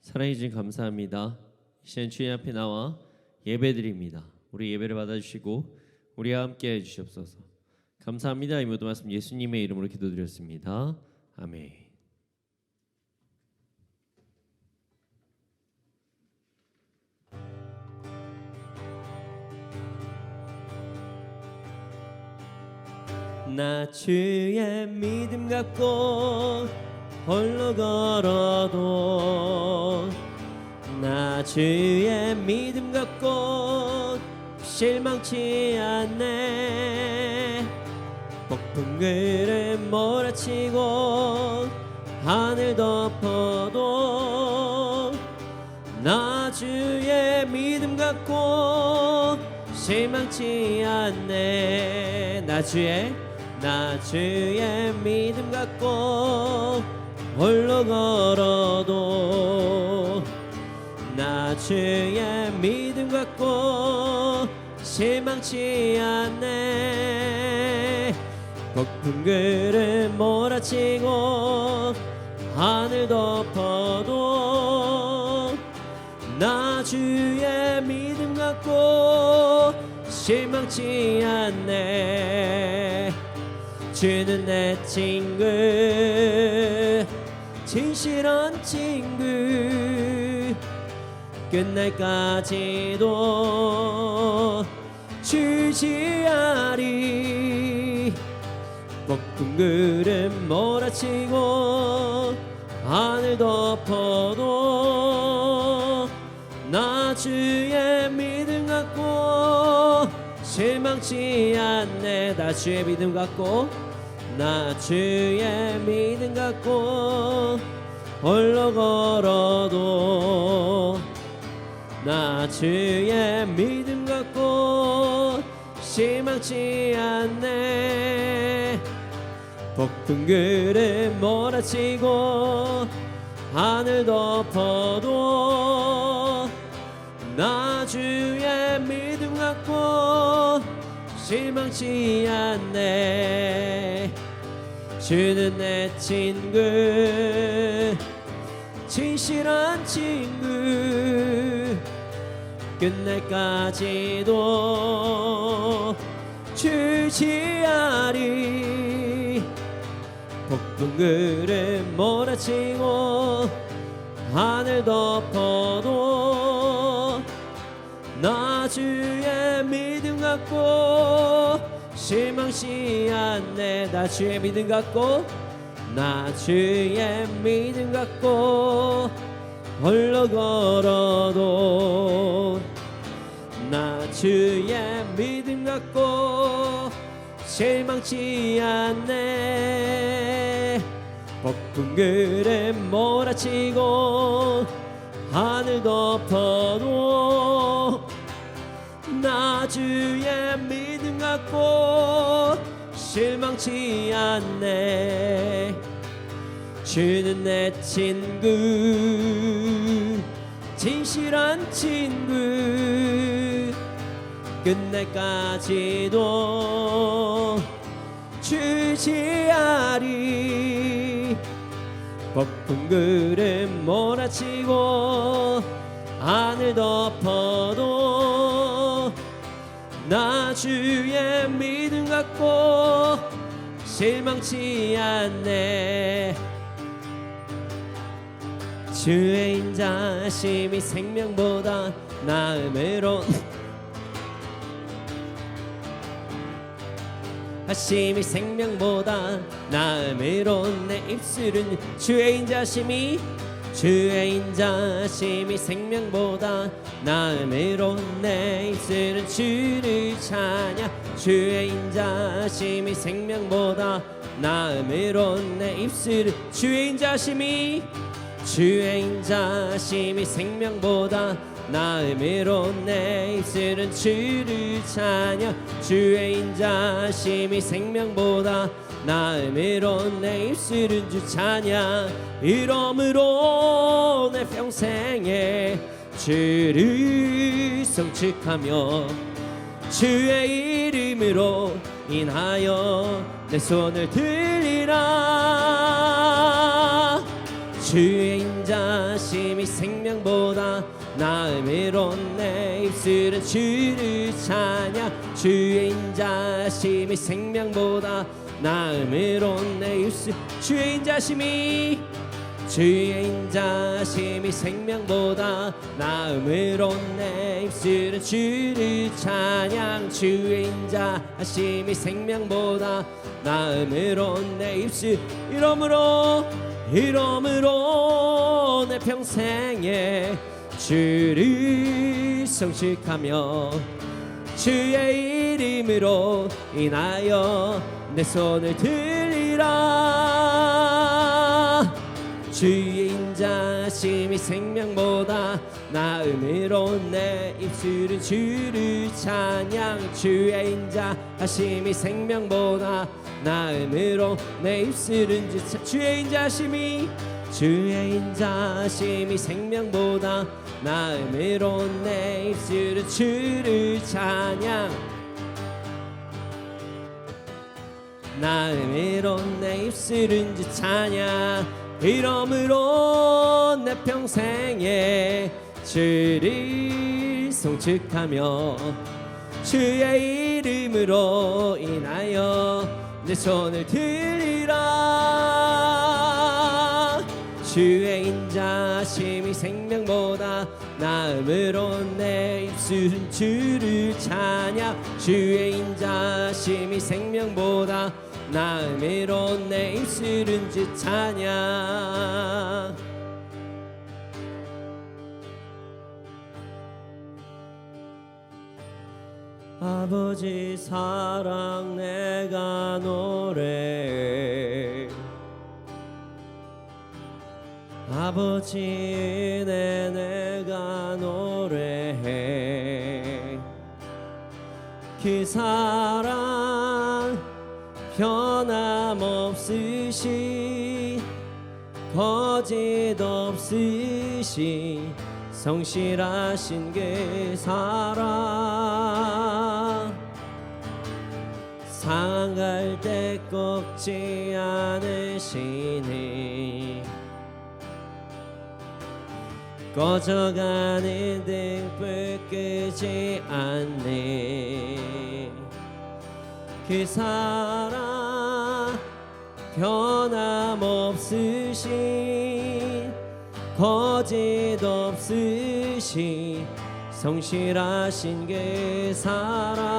사랑해 주신 감사합니다. 이 시간 주님 앞에 나와 예배드립니다. 우리 예배를 받아주시고 우리와 함께 해주시옵소서. 감사합니다. 이 모든 말씀 예수님의 이름으로 기도드렸습니다. 아멘. 나 주의 믿음 갖고 홀로 걸어도 나 주의 믿음 갖고 실망치 않네. 폭풍 구름 몰아치고 하늘 덮어도 나 주의 믿음 갖고 실망치 않네. 나 주의 믿음 갖고 홀로 걸어도 나 주의 믿음 갖고 실망치 않네. 폭풍 구름 몰아치고 하늘 덮어도 나 주의 믿음 갖고 실망치 않네. 주는 내 친구, 진실한 친구, 끝날까지도 주지하리. 폭풍 구름 몰아치고 하늘 덮어도 나 주의 믿음 갖고 실망치 않네. 나 주의 믿음 갖고 나 주의 믿음 갖고 홀로 걸어도 나 주의 믿음 갖고 실망치 않네. 폭풍 구름 몰아치고 하늘 덮어도 나 주의 믿음 갖고 실망치 않네. 주는 내 친구, 진실한 친구, 끝날까지도 주지하리. 폭풍 구름 몰아치고 하늘 덮어도 나 주의 믿음 갖고 실망치 않네. 나 주의 믿음 갖고 나 주의 믿음 갖고 홀로 걸어도 나 주의 믿음 갖고 실망치 않네. 폭풍 구름 몰아치고 하늘 덮어도 나 주의 믿음 갖고 실망치 않네. 주는 내 친구, 진실한 친구, 끝날까지도 주지하리. 폭풍 구름 몰아치고 하늘 덮어도 나 주의 믿음 갖고 실망치 않네. 주의 인자심이 생명보다 나음으로 하심이 생명보다 나음으로 내 입술은 주의 인자심이 생명보다 나음으로 내 입술은 주를 찬양. 주의 인자심이 생명보다 나음으로 내 입술은 주의 인자심이 생명보다 나음으로 내 입술은 주를 찬양. 주의 인자심이 생명보다 나음으로 내 입술은 주 찬양. 이러므로 내 평생에 주를 성축하며 주의 이름으로 인하여 내 손을 들리라. 주의 인자 인자심이 생명보다 나음으로 내 입술은 주를 찬양. 주의 인자심이 생명보다 나음으로 내 입술. 주의 인자심이 생명보다 나음으로 내 입술은 주를 찬양. 주의 인자심이 생명보다 나음으로 내 입술. 이러므로 내 평생에 주를 성식하며 주의 이름으로 인하여 내 손을 들리라. 주의 인자심이 생명보다 나음으로 내 입술은 주를 찬양. 주의 인자심이 생명보다 나음으로 내 입술은 주의 인자심이 생명보다 나음으로 내 입술은 주를 찬양. 나음으로 내 입술은 주 찬양. 이러므로 내 평생에 주를 송축하며 주의 이름으로 인하여 내 손을 들리라. 주의 인자심이 생명보다 나음으로 내 입술은 주를 찬양. 주의 인자심이 생명보다 나음으로 내 입술은 주 찬양. 아버지 사랑 내가 노래해. 아버지 은혜 내가 노래해. 그 사랑 변함없으신 거짓 없으신 성실하신 그 사랑. 상할 때 꺾지 않으시니 꺼져가는 등불 끄지 않네. 그 사랑 변함없으신 거짓 없으신 성실하신 그 사랑.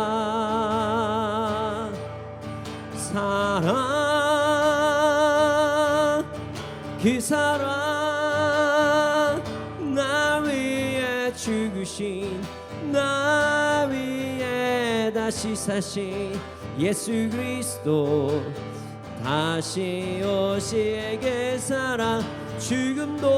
그 사랑 나 위해 죽으신 나 위해 다시 사신 예수 그리스도. 다시 오실 그 사랑. 죽음도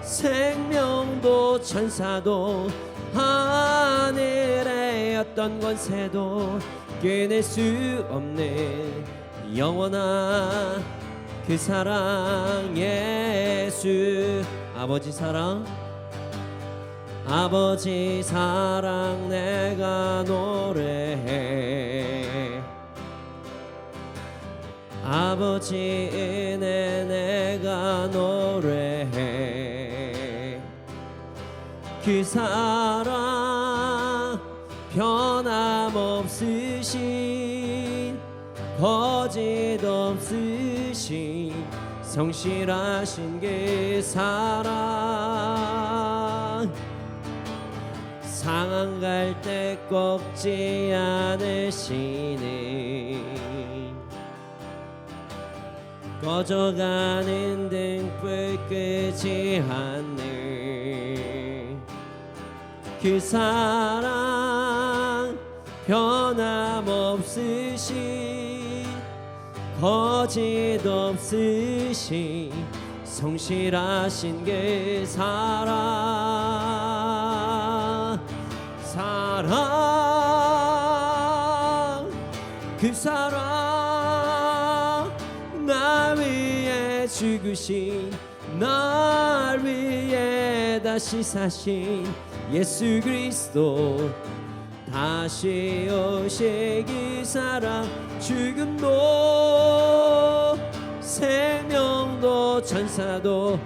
생명도 천사도 하늘의 어떤 권세도 깨낼 수 없는 영원한 그 사랑. 예수 아버지 사랑. 아버지 사랑 내가 노래해. 아버지 은혜 내가 노래해. 그 사랑 변함없으신 거짓 없으신 성실하신 그 사랑. 상한 갈 때 꺾지 않으시니 꺼져가는 등불 끄지 않네. 그 사랑 변함없으신 거짓 없으신 성실하신 그 사랑. 그 사랑 나 위해 죽으신 날 위해 다시 사신 예수 그리스도. 다시 오실 그 사랑. 죽음도 생명도 천사도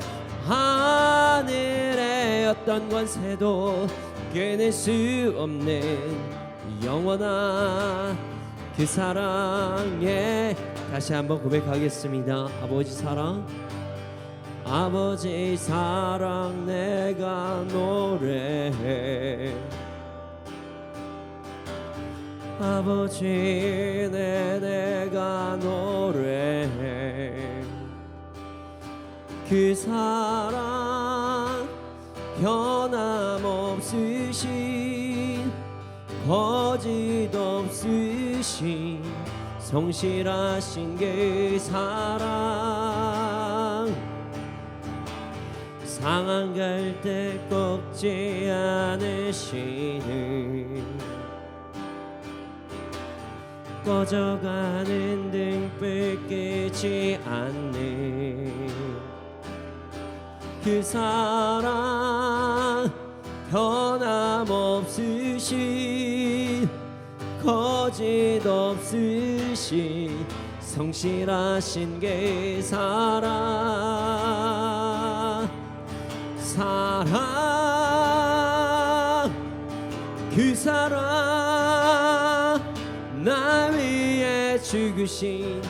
하늘의 어떤 권세도 끊을 수 없는 영원한 그 사랑에 다시 한번 고백하겠습니다. 아버지 사랑, 아버지 사랑 내가 노래해. 아버지 내가 노래해. 그 사랑 변함없으신 거짓 없으신 성실하신 그 사랑 상한 갈대 꺾지 않으시는 꺼져가는 등불 끄지 않는 그 사랑 변함없으신 거짓 없으신 성실하신 그 사랑 그 사랑 나 위에 죽으신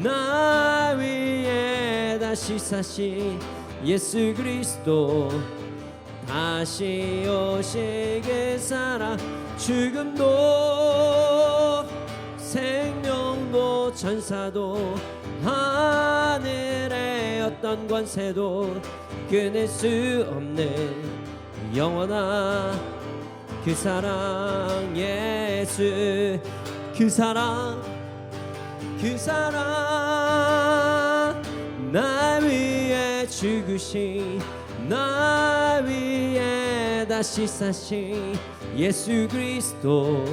나 위에 다시 사신 예수 그리스도 다시 오실 그 사랑 죽음도 생명도 천사도 하늘의 어떤 권세도 끊을 수 없는 영원한 그 사랑 예수 그 사랑 나 위에 죽으신 나 위에 다시 사신 예수 그리스도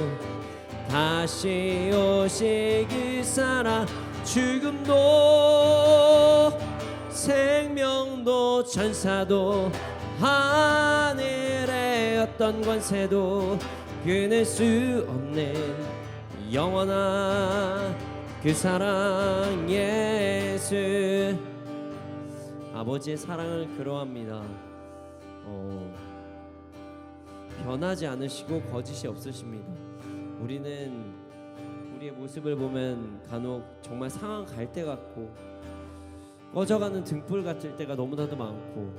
다시 오실 그 사랑 죽음도 생명도 천사도 하늘의 어떤 권세도 끊을 수 없는 영원한 그 사랑 예수 아버지의 사랑을 그러합니다. 변하지 않으시고 거짓이 없으십니다. 우리는 우리의 모습을 보면 간혹 정말 상한 갈대 같고 꺼져가는 등불 같을 때가 너무나도 많고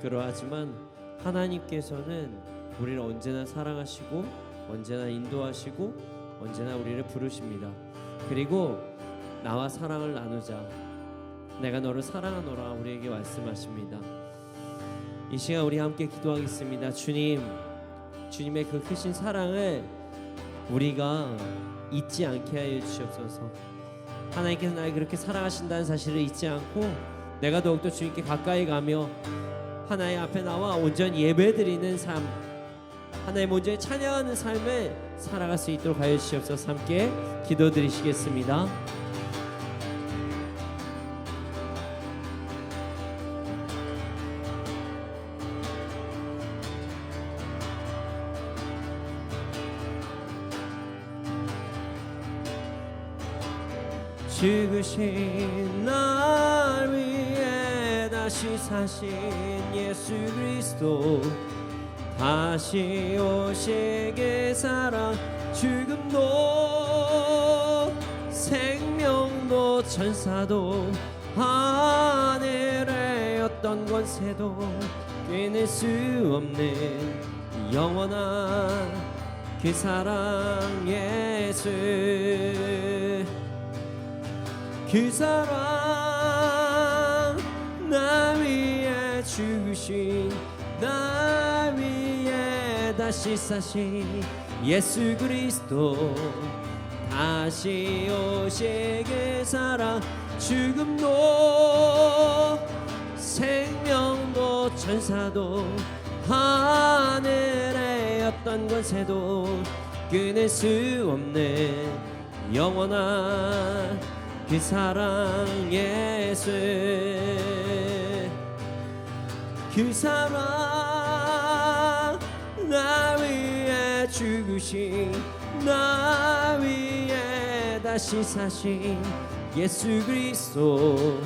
그러하지만 하나님께서는 우리를 언제나 사랑하시고 언제나 인도하시고 언제나 우리를 부르십니다. 그리고 나와 사랑을 나누자 내가 너를 사랑하노라 우리에게 말씀하십니다. 이 시간 우리 함께 기도하겠습니다. 주님의 그 크신 사랑을 우리가 잊지 않게 하여 주시옵소서. 하나님께서 나를 그렇게 사랑하신다는 사실을 잊지 않고 내가 더욱더 주님께 가까이 가며 하나님 앞에 나와 온전히 예배드리는 삶 하나님 온전히 찬양하는 삶을 살아갈 수 있도록 하여 주시옵소서. 함께 기도드리시겠습니다. 죽으신 날 위해 다시 사신 예수 그리스도 다시 오실 그 사랑 죽음도 생명도 천사도 하늘의 어떤 권세도 끊을 수 없는 영원한 그 사랑 예수 그 사랑 나 위에 죽으신 나 위에 다시 사신 예수 그리스도 다시 오실 그 사랑 죽음도 생명도 천사도 하늘의 어떤 권세도 끊을 수 없는 영원한 그 사랑 예수 그 사랑 나 위에 죽으신 나 위에 다시 사신 예수 그리스도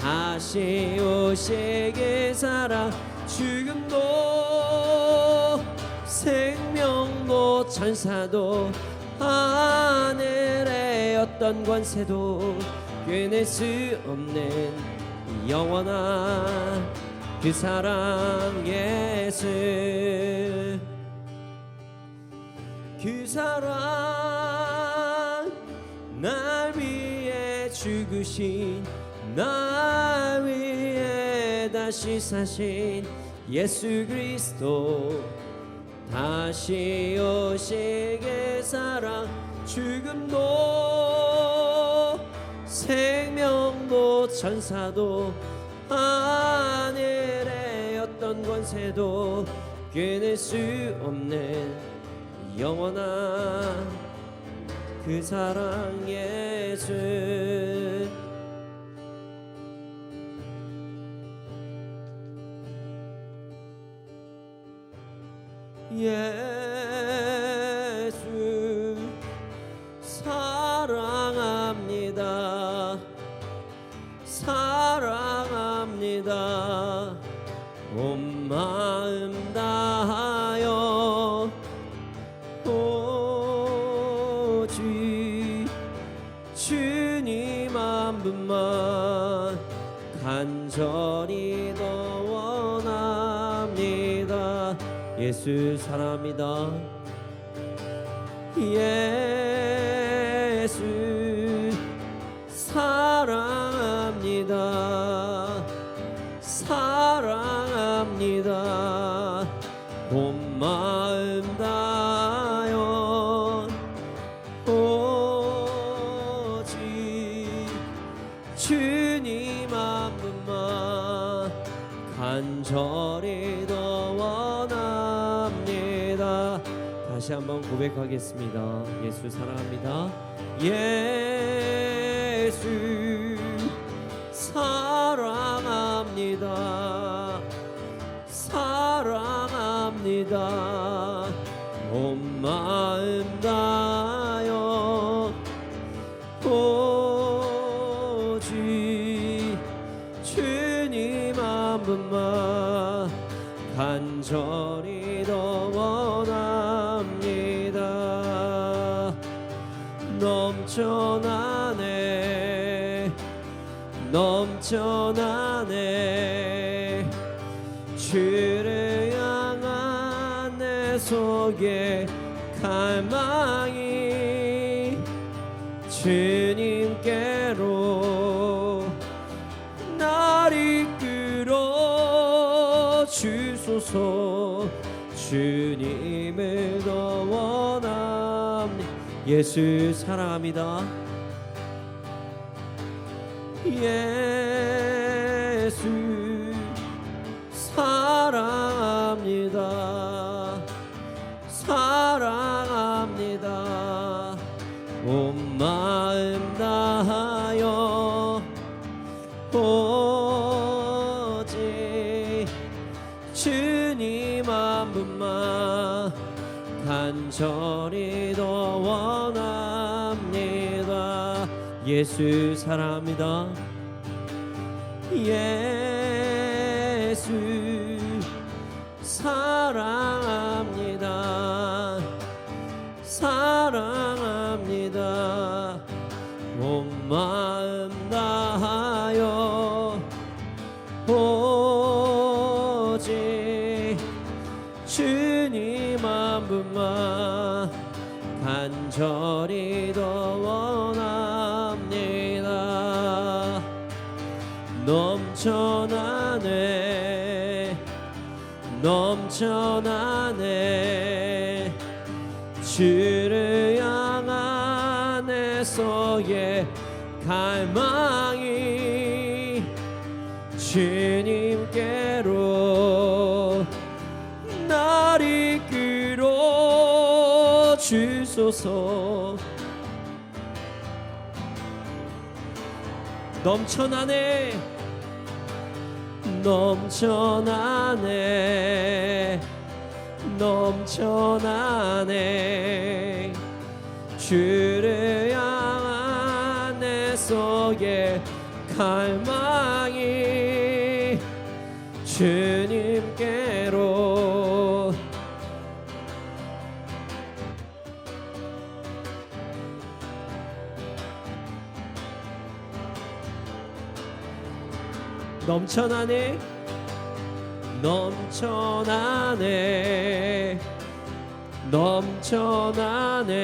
다시 오시게 사랑 죽음도 생명도 천사도 하늘의 어떤 권세도 끊을 수 없는 영원한 그 사랑 예수 그 사랑 날 위해 죽으신 날 위해 다시 사신 예수 그리스도 다시 오시게 사랑 죽음도 생명도 천사도 하늘의 어떤 권세도 끊을 수 없는 영원한 그 사랑 예수 예수 사랑합니다 사랑합니다 온 마음 다하여 오직 주님 한 분만 간절히 더 원합니다 예수 사랑합니다 예수 사랑합니다 사랑합니다 온 마음 다하여 오직 주님 한 분만 간절히 더 원합니다 다시 한번 고백하겠습니다 예수 사랑합니다 예수 사랑합니다 사랑합니다 온 마음 다하여 오직 주님 한 분만 간절히 더 원합니다 넘쳐나네 넘쳐나네 주를 향한 내 속에 갈망이 주님께로 날 이끌어 주소서 주님을 더 원합니다 예수 사랑합니다 예수 사랑합니다 사랑합니다 온 마음 다하여 오직 주님 한 분만 간절히 더 원합니다 예수 사랑합니다 예수 사랑합니다 사랑합니다 온 마음 다하여 오직 주님 한 분만 간절히 더 원합니다 넘쳐나네 넘쳐나네 주를 향한 내 속에 갈망이 주님께로 날 이끌어 주소서 넘쳐나네 넘쳐나네 넘쳐나네 주를 향한 내 속 갈망이 주님께로 넘쳐나네 넘쳐나네 넘쳐나네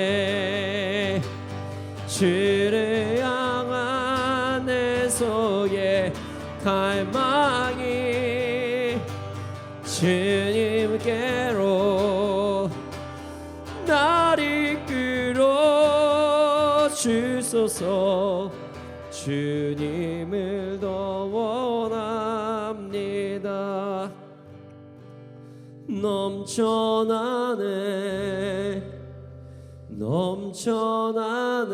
주를 향한 내 속에 갈망이 주님께로 날 이끌어 주소서 주님을 더 원합니다. 넘쳐나네 넘쳐나네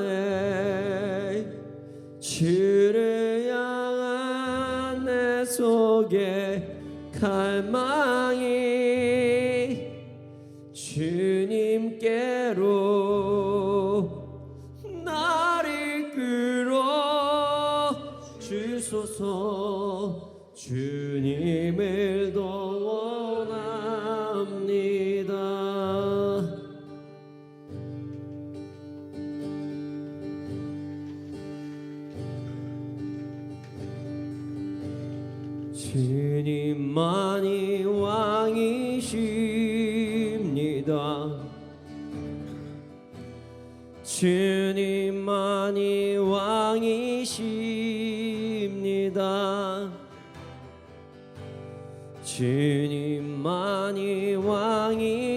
주를 향한 내 속에 갈망이 주님께로 날 이끌어 주소서 주님을 더 원합니다. 주님만이 왕이십니다. 주님만이 왕이십니다. 주님만이 왕이십니다.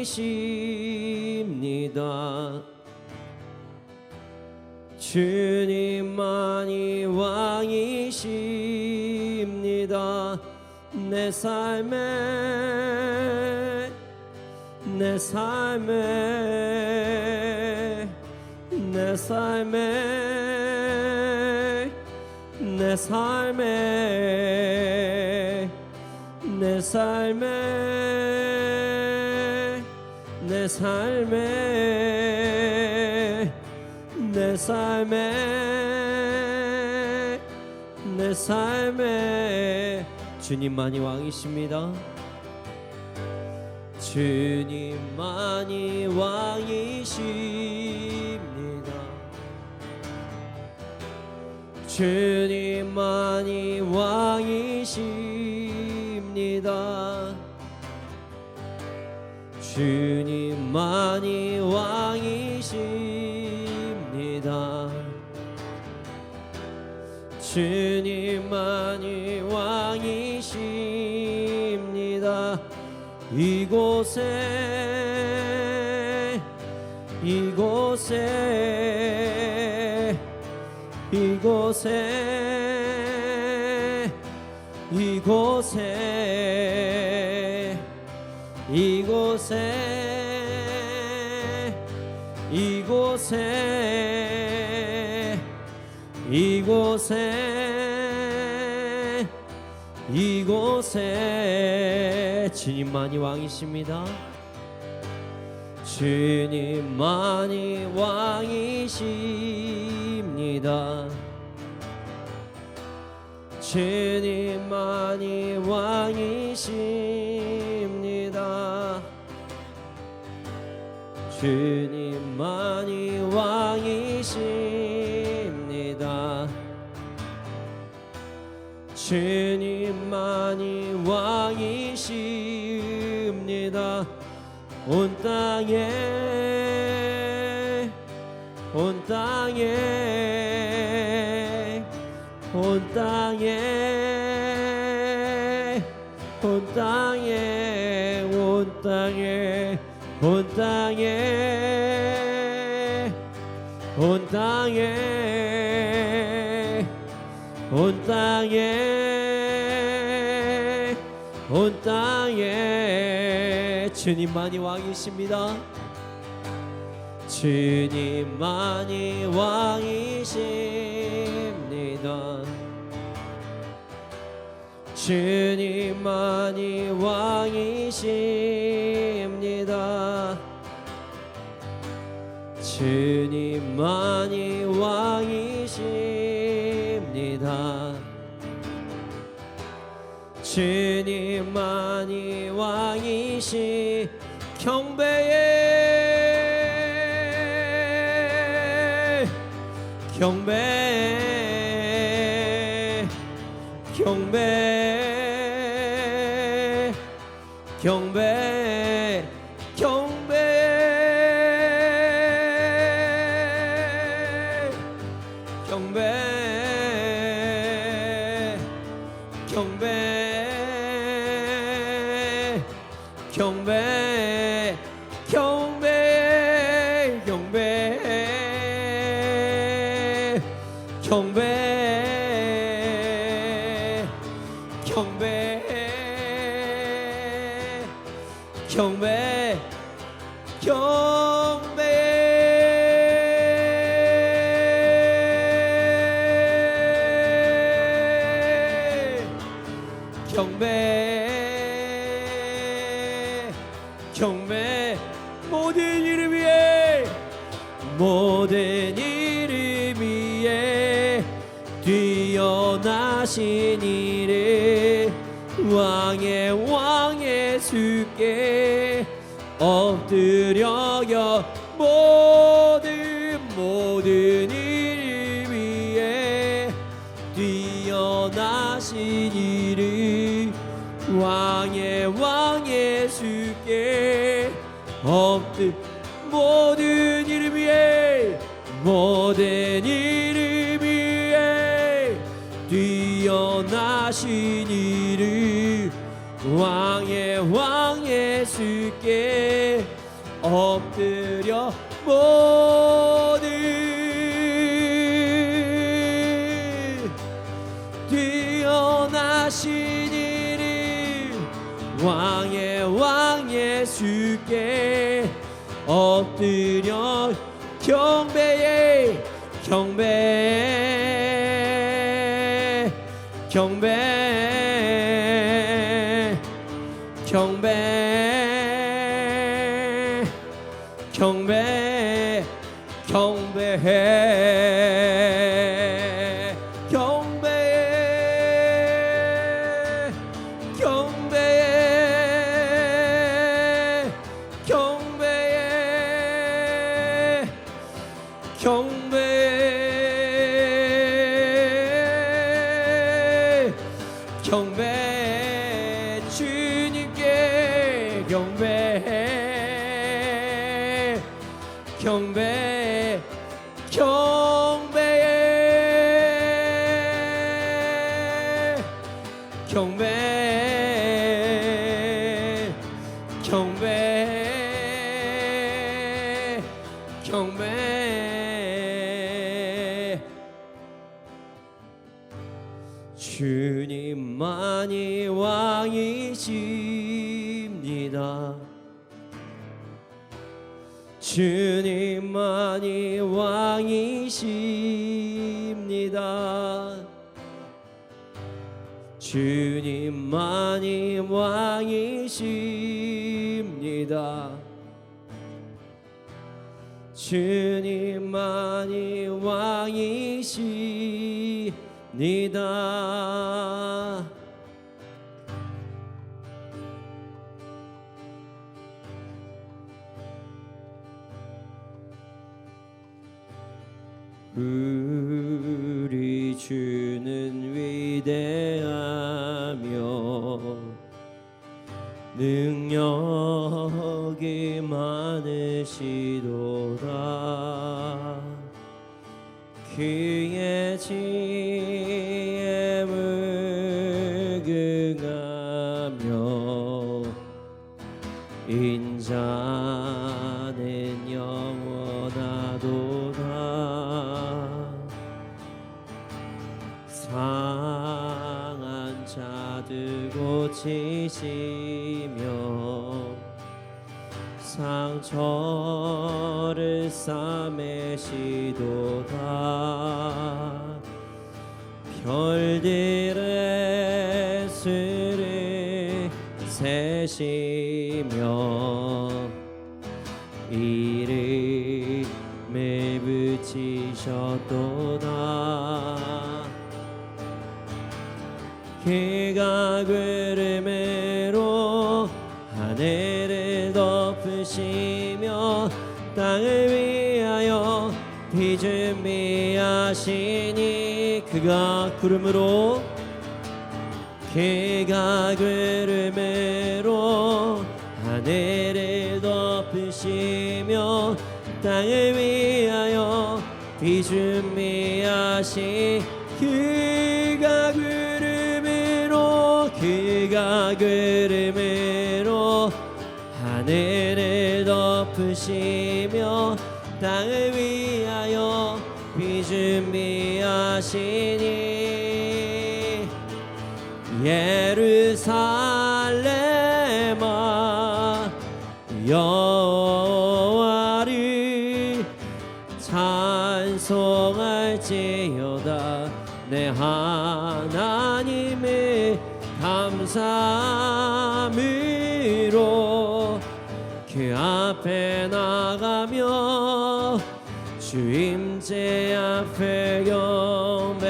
주님만이 왕이십니다. 내 삶에 내 삶에 내 삶에 내 삶에 내 삶에 내 삶에 내 삶에 내 삶에 주님만이 왕이십니다. 주님만이 왕이십니다. 주님만이 왕이십니다. 주님만이 왕이십니다. 주님만이 왕이십니다. 이곳에 이곳에 이곳에 이곳에 이곳에 이곳에 이곳에 이곳에 주님만이 왕이십니다. 주님만이 왕이십니다. 주님만이 왕이십니다. 주님만이 왕이십니다. 주님만이 왕이십니다. 온 땅에 온 땅에 온 땅에 온 땅에 온 땅에 온 땅에 온 땅에 온 땅에 온 땅에 주님만이 왕이십니다. 주님만이 왕이십니다. 주님만이 왕이십니다. 주님만이 왕이십니다. 주님만이 왕이시 경배해 경배 경배 경배 경배 경배 경배 경배 경배 경배 경배 경배 경배 경배 경배 모든 이름 위에 모든 이름 위에 뛰어나신 이름 왕의 왕 예수께 엎드려요 모든 이름 위에 뛰어나신 이름 왕의 왕 예수께 모든 이름 위에 모든 이름 위에 뛰어나신 이름 왕의 왕 예수께 엎드려 모든 뛰어나신 이름 왕의 왕 예수께 엎드려 경배해 경배 경배 경배 경배 경배해 경배해 경배해 경배해 경배해 경배 주님께 경배해 경배 경배해 경배 경배 경배 주님만이 왕이십니다. 주님만이 왕이십니다. 주님만이 왕이십니다. 주님만이 왕이십니다. 우리 주는 위대하며 능력이 많으시도다. 그의 지혜에 무궁하며 인자는 영원하도다. 상한 자들 고치시며 상처를 싸매시도다. 별들의 수를 세시며 이름을 붙이셨도다. 그가 그가 구름으로 하늘을 덮으시며 땅을 위하여 비 준비하시니 그가 구름으로 하늘을 덮으시며 땅을 위하여 비 준비하시 그가 구름으로 하늘을 덮으시며 땅을 위하여 비 준비하시니 예루살렘아 여호와를 찬송할지어다 내 하나님을 감사함으로 그 앞에 나가며 주임제 앞에 경배.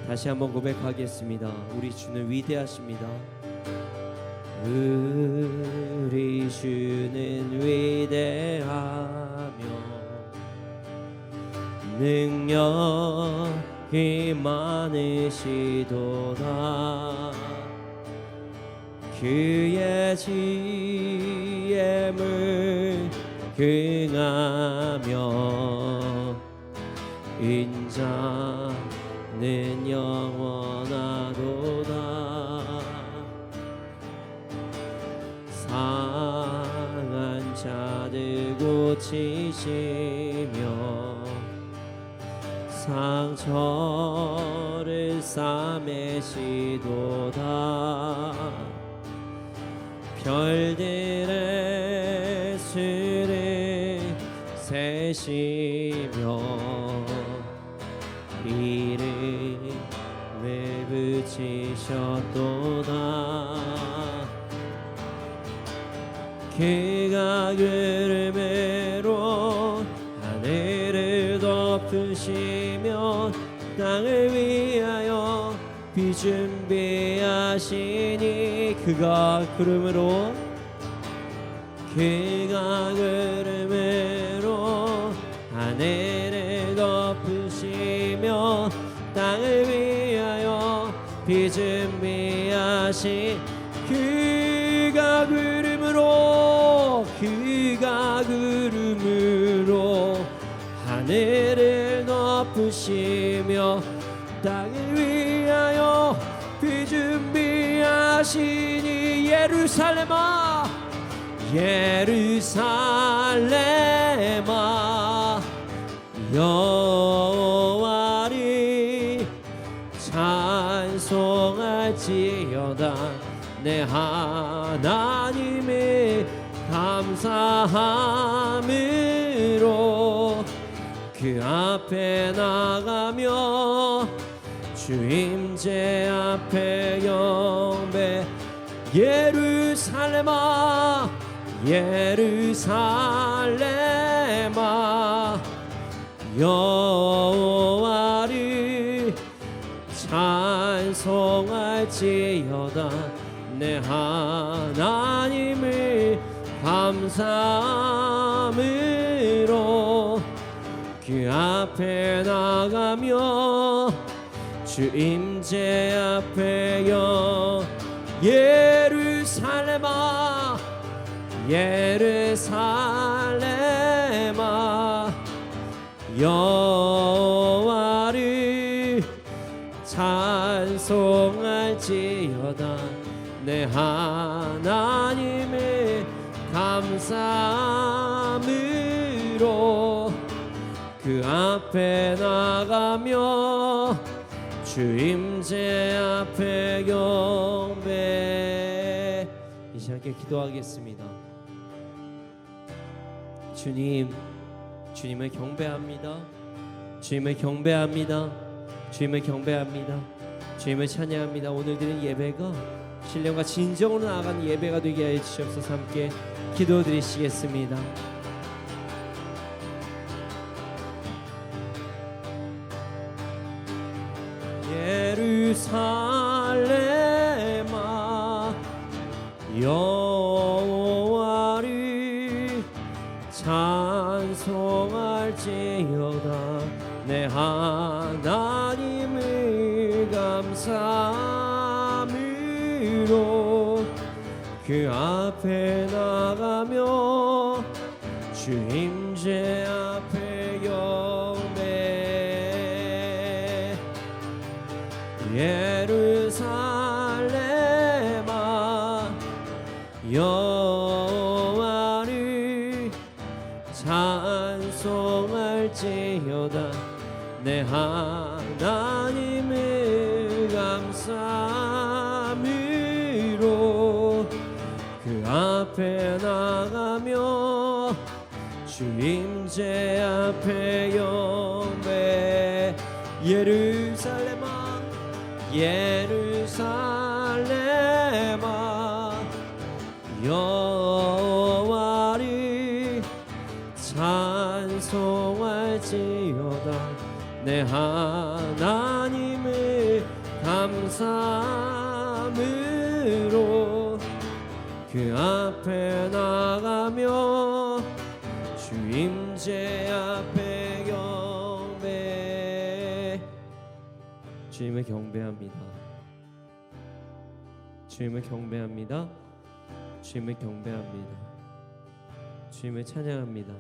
다시 한번 고백하겠습니다. 우리 주는 위대하십니다. 우리 주는 위대하며 능력이 많으시도다. 그의 지혜물 긍하며 인자는 영원하도다. 상한 자들 고치시며 상처를 싸매시도다. 별들의 수를 세시며 이름을 붙이셨도다. 그가 구름으로 하늘을 덮으시며 땅을 위하여 비 준비하시니 그가 구름으로 하늘을 덮으시며 땅을 위하여 비 준비하시 그가 구름으로 하늘을 덮으시며 땅을 위하여 비 준비하시니 예루살렘아 여호와를 찬송할지어다 내 하나님을 감사함으로 그 앞에 나가며 주임제 앞에 경배. 예루살렘아 여호와를 찬송할지어다 내 하나님을 감사함으로 그 앞에 나가며 주임제 앞에 예루살렘아 여호와를 찬송할지어다 내 하나님을 감사함으로 그 앞에 나가며 주임제 앞에 경배. 이 시간에 기도하겠습니다. 주님을 경배합니다. 주님을 경배합니다. 주님을 경배합니다. 주님을 찬양합니다. 오늘 드린 예배가 신령과 진정으로 나아가는 예배가 되게 하여 주시옵소서. 함께 기도드리시겠습니다. 예루살렘아 여호와를 찬송할지어다. 내 하나님을 감사함으로 그 앞에 나가며 주 임재 앞에 경배. 예루살렘아 여호와를 찬송할지어다. 내 하나님을 감사함으로 그 앞에 나가며 주 임재 앞에 경배. 예루살렘아 예루살렘아 여호와를 찬송할지어다. 내 하나님을 감사함으로 그 앞에 나가며 주 임재 앞에 경배. 주님을 경배합니다. 주님을 경배합니다. 주님을 경배합니다. 주님을 찬양합니다.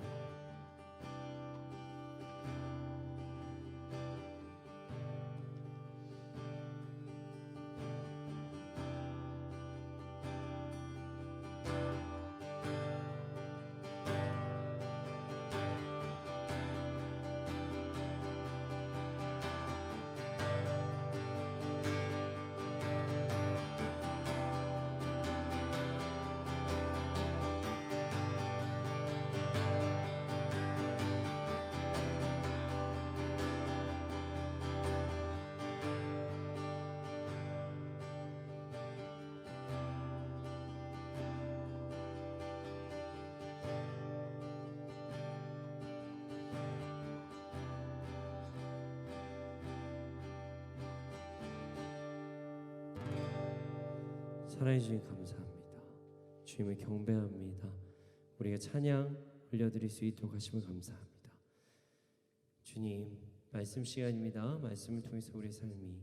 사랑해 주님 감사합니다. 주님을 경배합니다. 우리가 찬양 올려드릴 수 있도록 하심을 감사합니다. 주님, 말씀 시간입니다. 말씀을 통해서 우리의 삶이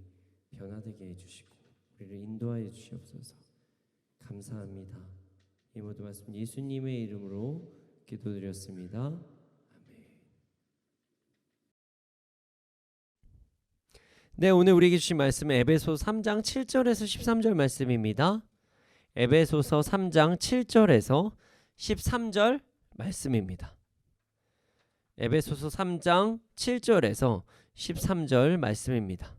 변화되게 해주시고 우리를 인도하여 주시옵소서. 감사합니다. 이 모든 말씀 예수님의 이름으로 기도드렸습니다. 아멘. 네, 오늘 우리에게 주신 말씀은 에베소서 3장 7절에서 13절 말씀입니다. 에베소서 3장 7절에서 13절 말씀입니다. 에베소서 3장 7절에서 13절 말씀입니다.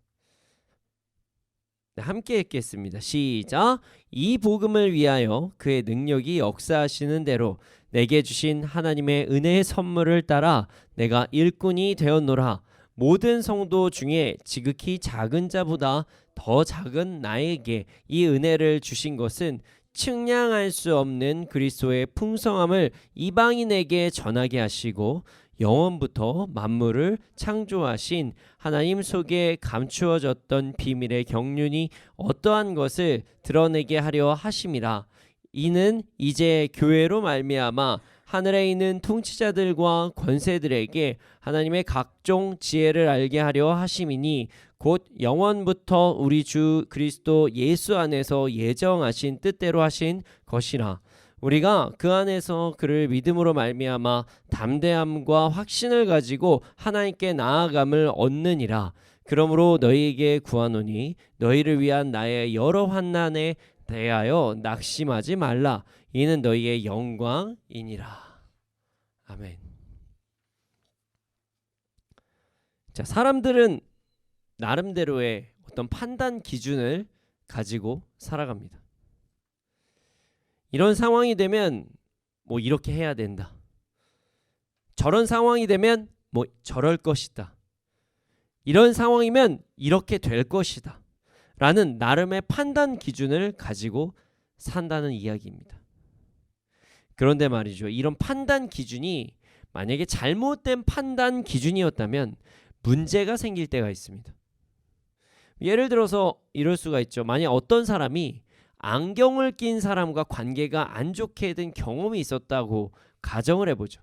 네, 함께 읽겠습니다. 시작. 이 복음을 위하여 그의 능력이 역사하시는 대로 내게 주신 하나님의 은혜의 선물을 따라 내가 일꾼이 되었노라. 모든 성도 중에 지극히 작은 자보다 더 작은 나에게 이 은혜를 주신 것은 측량할 수 없는 그리스도의 풍성함을 이방인에게 전하게 하시고 영원부터 만물을 창조하신 하나님 속에 감추어졌던 비밀의 경륜이 어떠한 것을 드러내게 하려 하심이라. 이는 이제 교회로 말미암아 하늘에 있는 통치자들과 권세들에게 하나님의 각종 지혜를 알게 하려 하심이니 곧 영원부터 우리 주 그리스도 예수 안에서 예정하신 뜻대로 하신 것이라. 우리가 그 안에서 그를 믿음으로 말미암아 담대함과 확신을 가지고 하나님께 나아감을 얻느니라. 그러므로 너희에게 구하노니 너희를 위한 나의 여러 환난에 대하여 낙심하지 말라. 이는 너희의 영광이니라. 아멘. 자, 사람들은 나름대로의 어떤 판단 기준을 가지고 살아갑니다. 이런 상황이 되면 뭐 이렇게 해야 된다. 저런 상황이 되면 뭐 저럴 것이다. 이런 상황이면 이렇게 될 것이다. 라는 나름의 판단 기준을 가지고 산다는 이야기입니다. 그런데 말이죠. 이런 판단 기준이 만약에 잘못된 판단 기준이었다면 문제가 생길 때가 있습니다. 예를 들어서 이럴 수가 있죠. 만약 어떤 사람이 안경을 낀 사람과 관계가 안 좋게 된 경험이 있었다고 가정을 해보죠.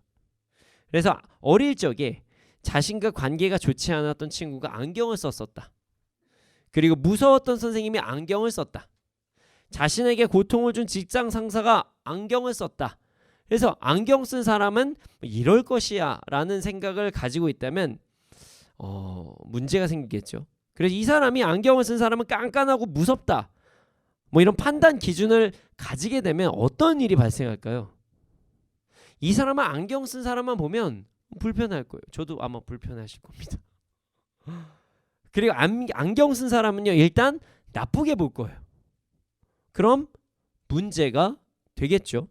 그래서 어릴 적에 자신과 관계가 좋지 않았던 친구가 안경을 썼었다. 그리고 무서웠던 선생님이 안경을 썼다. 자신에게 고통을 준 직장 상사가 안경을 썼다. 그래서 안경 쓴 사람은 이럴 것이야 라는 생각을 가지고 있다면 문제가 생기겠죠. 그래서 이 사람이 안경을 쓴 사람은 깐깐하고 무섭다. 뭐 이런 판단 기준을 가지게 되면 어떤 일이 발생할까요? 이 사람은 안경 쓴 사람만 보면 불편할 거예요. 저도 아마 불편하실 겁니다. 그리고 안경 쓴 사람은요, 일단 나쁘게 볼 거예요. 그럼 문제가 되겠죠.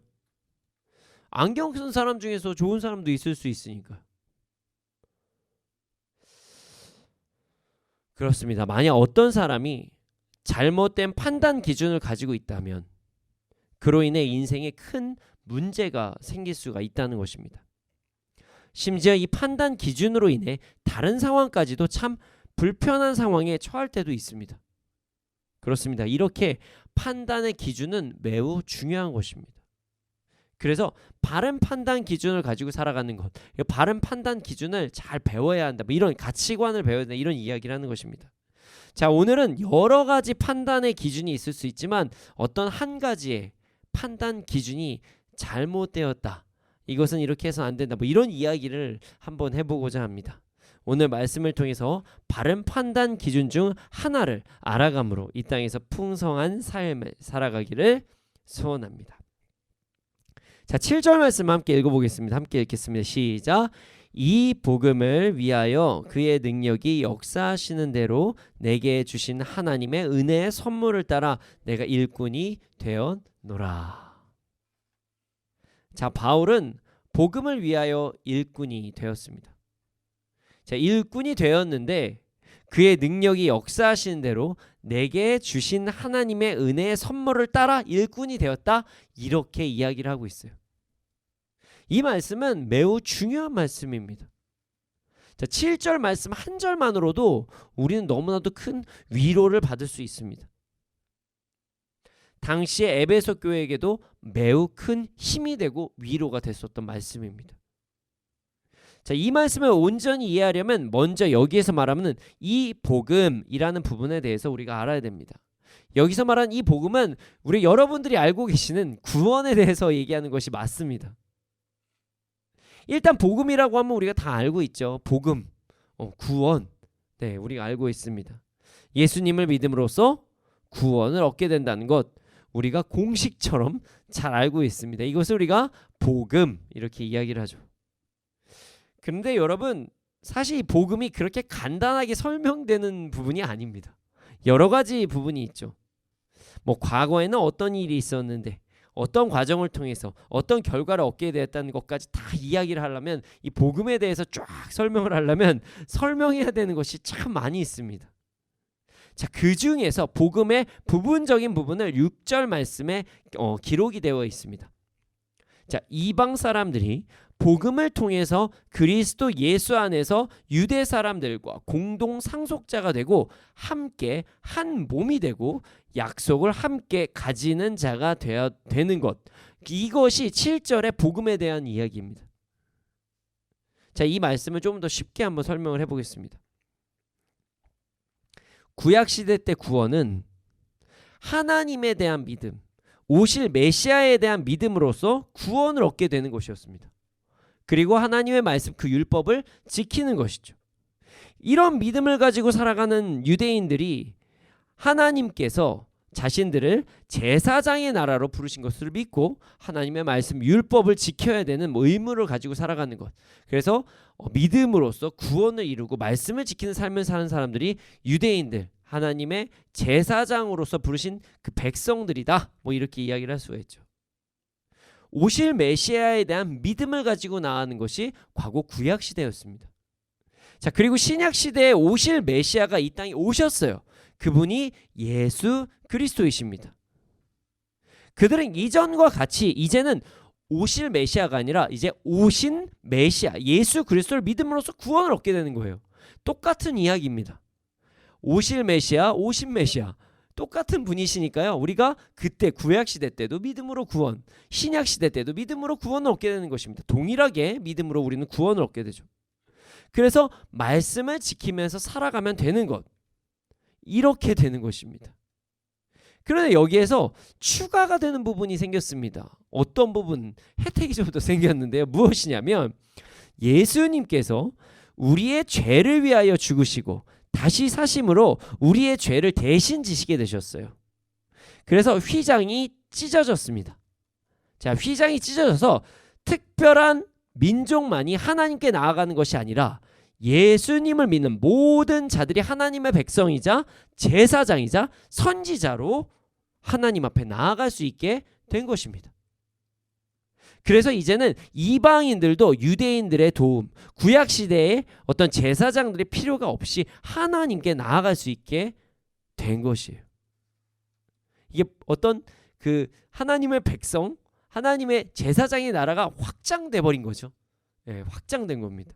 안경 쓴 사람 중에서 좋은 사람도 있을 수 있으니까. 그렇습니다. 만약 어떤 사람이 잘못된 판단 기준을 가지고 있다면 그로 인해 인생에 큰 문제가 생길 수가 있다는 것입니다. 심지어 이 판단 기준으로 인해 다른 상황까지도 참 불편한 상황에 처할 때도 있습니다. 그렇습니다. 이렇게 판단의 기준은 매우 중요한 것입니다. 그래서 바른 판단 기준을 가지고 살아가는 것, 바른 판단 기준을 잘 배워야 한다, 뭐 이런 가치관을 배워야 한다, 이런 이야기를 하는 것입니다. 자, 오늘은 여러 가지 판단의 기준이 있을 수 있지만 어떤 한 가지의 판단 기준이 잘못되었다, 이것은 이렇게 해서는 안 된다, 뭐 이런 이야기를 한번 해보고자 합니다. 오늘 말씀을 통해서 바른 판단 기준 중 하나를 알아감으로 이 땅에서 풍성한 삶을 살아가기를 소원합니다. 자, 7절 말씀 함께 읽어보겠습니다. 함께 읽겠습니다. 시작. 이 복음을 위하여 그의 능력이 역사하시는 대로 내게 주신 하나님의 은혜의 선물을 따라 내가 일꾼이 되었노라. 자, 바울은 복음을 위하여 일꾼이 되었습니다. 자, 일꾼이 되었는데 그의 능력이 역사하시는 대로 내게 주신 하나님의 은혜의 선물을 따라 일꾼이 되었다, 이렇게 이야기를 하고 있어요. 이 말씀은 매우 중요한 말씀입니다. 자, 7절 말씀 한 절만으로도 우리는 너무나도 큰 위로를 받을 수 있습니다. 당시에 에베소 교회에게도 매우 큰 힘이 되고 위로가 됐었던 말씀입니다. 자, 이 말씀을 온전히 이해하려면 먼저 여기에서 말하는 이 복음이라는 부분에 대해서 우리가 알아야 됩니다. 여기서 말하는 이 복음은 우리 여러분들이 알고 계시는 구원에 대해서 얘기하는 것이 맞습니다. 일단 복음이라고 하면 우리가 다 알고 있죠. 복음, 구원, 네, 우리가 알고 있습니다. 예수님을 믿음으로써 구원을 얻게 된다는 것, 우리가 공식처럼 잘 알고 있습니다. 이것을 우리가 복음, 이렇게 이야기를 하죠. 그런데 여러분, 사실 이 복음이 그렇게 간단하게 설명되는 부분이 아닙니다. 여러 가지 부분이 있죠. 뭐 과거에는 어떤 일이 있었는데 어떤 과정을 통해서 어떤 결과를 얻게 되었다는 것까지 다 이야기를 하려면, 이 복음에 대해서 쫙 설명을 하려면 설명해야 되는 것이 참 많이 있습니다. 자, 그 중에서 복음의 부분적인 부분을 6절 말씀에 기록이 되어 있습니다. 자, 이방 사람들이 복음을 통해서 그리스도 예수 안에서 유대 사람들과 공동 상속자가 되고 함께 한 몸이 되고 약속을 함께 가지는 자가 되는 것, 이것이 7절의 복음에 대한 이야기입니다. 자, 이 말씀을 좀 더 쉽게 한번 설명을 해보겠습니다. 구약시대 때 구원은 하나님에 대한 믿음, 오실 메시아에 대한 믿음으로써 구원을 얻게 되는 것이었습니다. 그리고 하나님의 말씀, 그 율법을 지키는 것이죠. 이런 믿음을 가지고 살아가는 유대인들이 하나님께서 자신들을 제사장의 나라로 부르신 것을 믿고 하나님의 말씀, 율법을 지켜야 되는 의무를 가지고 살아가는 것, 그래서 믿음으로써 구원을 이루고 말씀을 지키는 삶을 사는 사람들이 유대인들, 하나님의 제사장으로서 부르신 그 백성들이다, 뭐 이렇게 이야기를 할 수가 있죠. 오실 메시아에 대한 믿음을 가지고 나아가는 것이 과거 구약 시대였습니다. 자, 그리고 신약 시대에 오실 메시아가 이 땅에 오셨어요. 그분이 예수 그리스도이십니다. 그들은 이전과 같이 이제는 오실 메시아가 아니라 이제 오신 메시아 예수 그리스도를 믿음으로써 구원을 얻게 되는 거예요. 똑같은 이야기입니다. 오실 메시아, 오신 메시아 똑같은 분이시니까요. 우리가 그때 구약시대 때도 믿음으로 구원, 신약시대 때도 믿음으로 구원을 얻게 되는 것입니다. 동일하게 믿음으로 우리는 구원을 얻게 되죠. 그래서 말씀을 지키면서 살아가면 되는 것, 이렇게 되는 것입니다. 그런데 여기에서 추가가 되는 부분이 생겼습니다. 어떤 부분? 혜택이 좀 더 생겼는데요. 무엇이냐면 예수님께서 우리의 죄를 위하여 죽으시고 다시 사심으로 우리의 죄를 대신 지시게 되셨어요. 그래서 휘장이 찢어졌습니다. 자, 휘장이 찢어져서 특별한 민족만이 하나님께 나아가는 것이 아니라 예수님을 믿는 모든 자들이 하나님의 백성이자 제사장이자 선지자로 하나님 앞에 나아갈 수 있게 된 것입니다. 그래서 이제는 이방인들도 유대인들의 도움, 구약시대에 어떤 제사장들의 필요가 없이 하나님께 나아갈 수 있게 된 것이에요. 이게 어떤 그 하나님의 백성, 하나님의 제사장의 나라가 확장돼 버린 거죠. 네, 확장된 겁니다.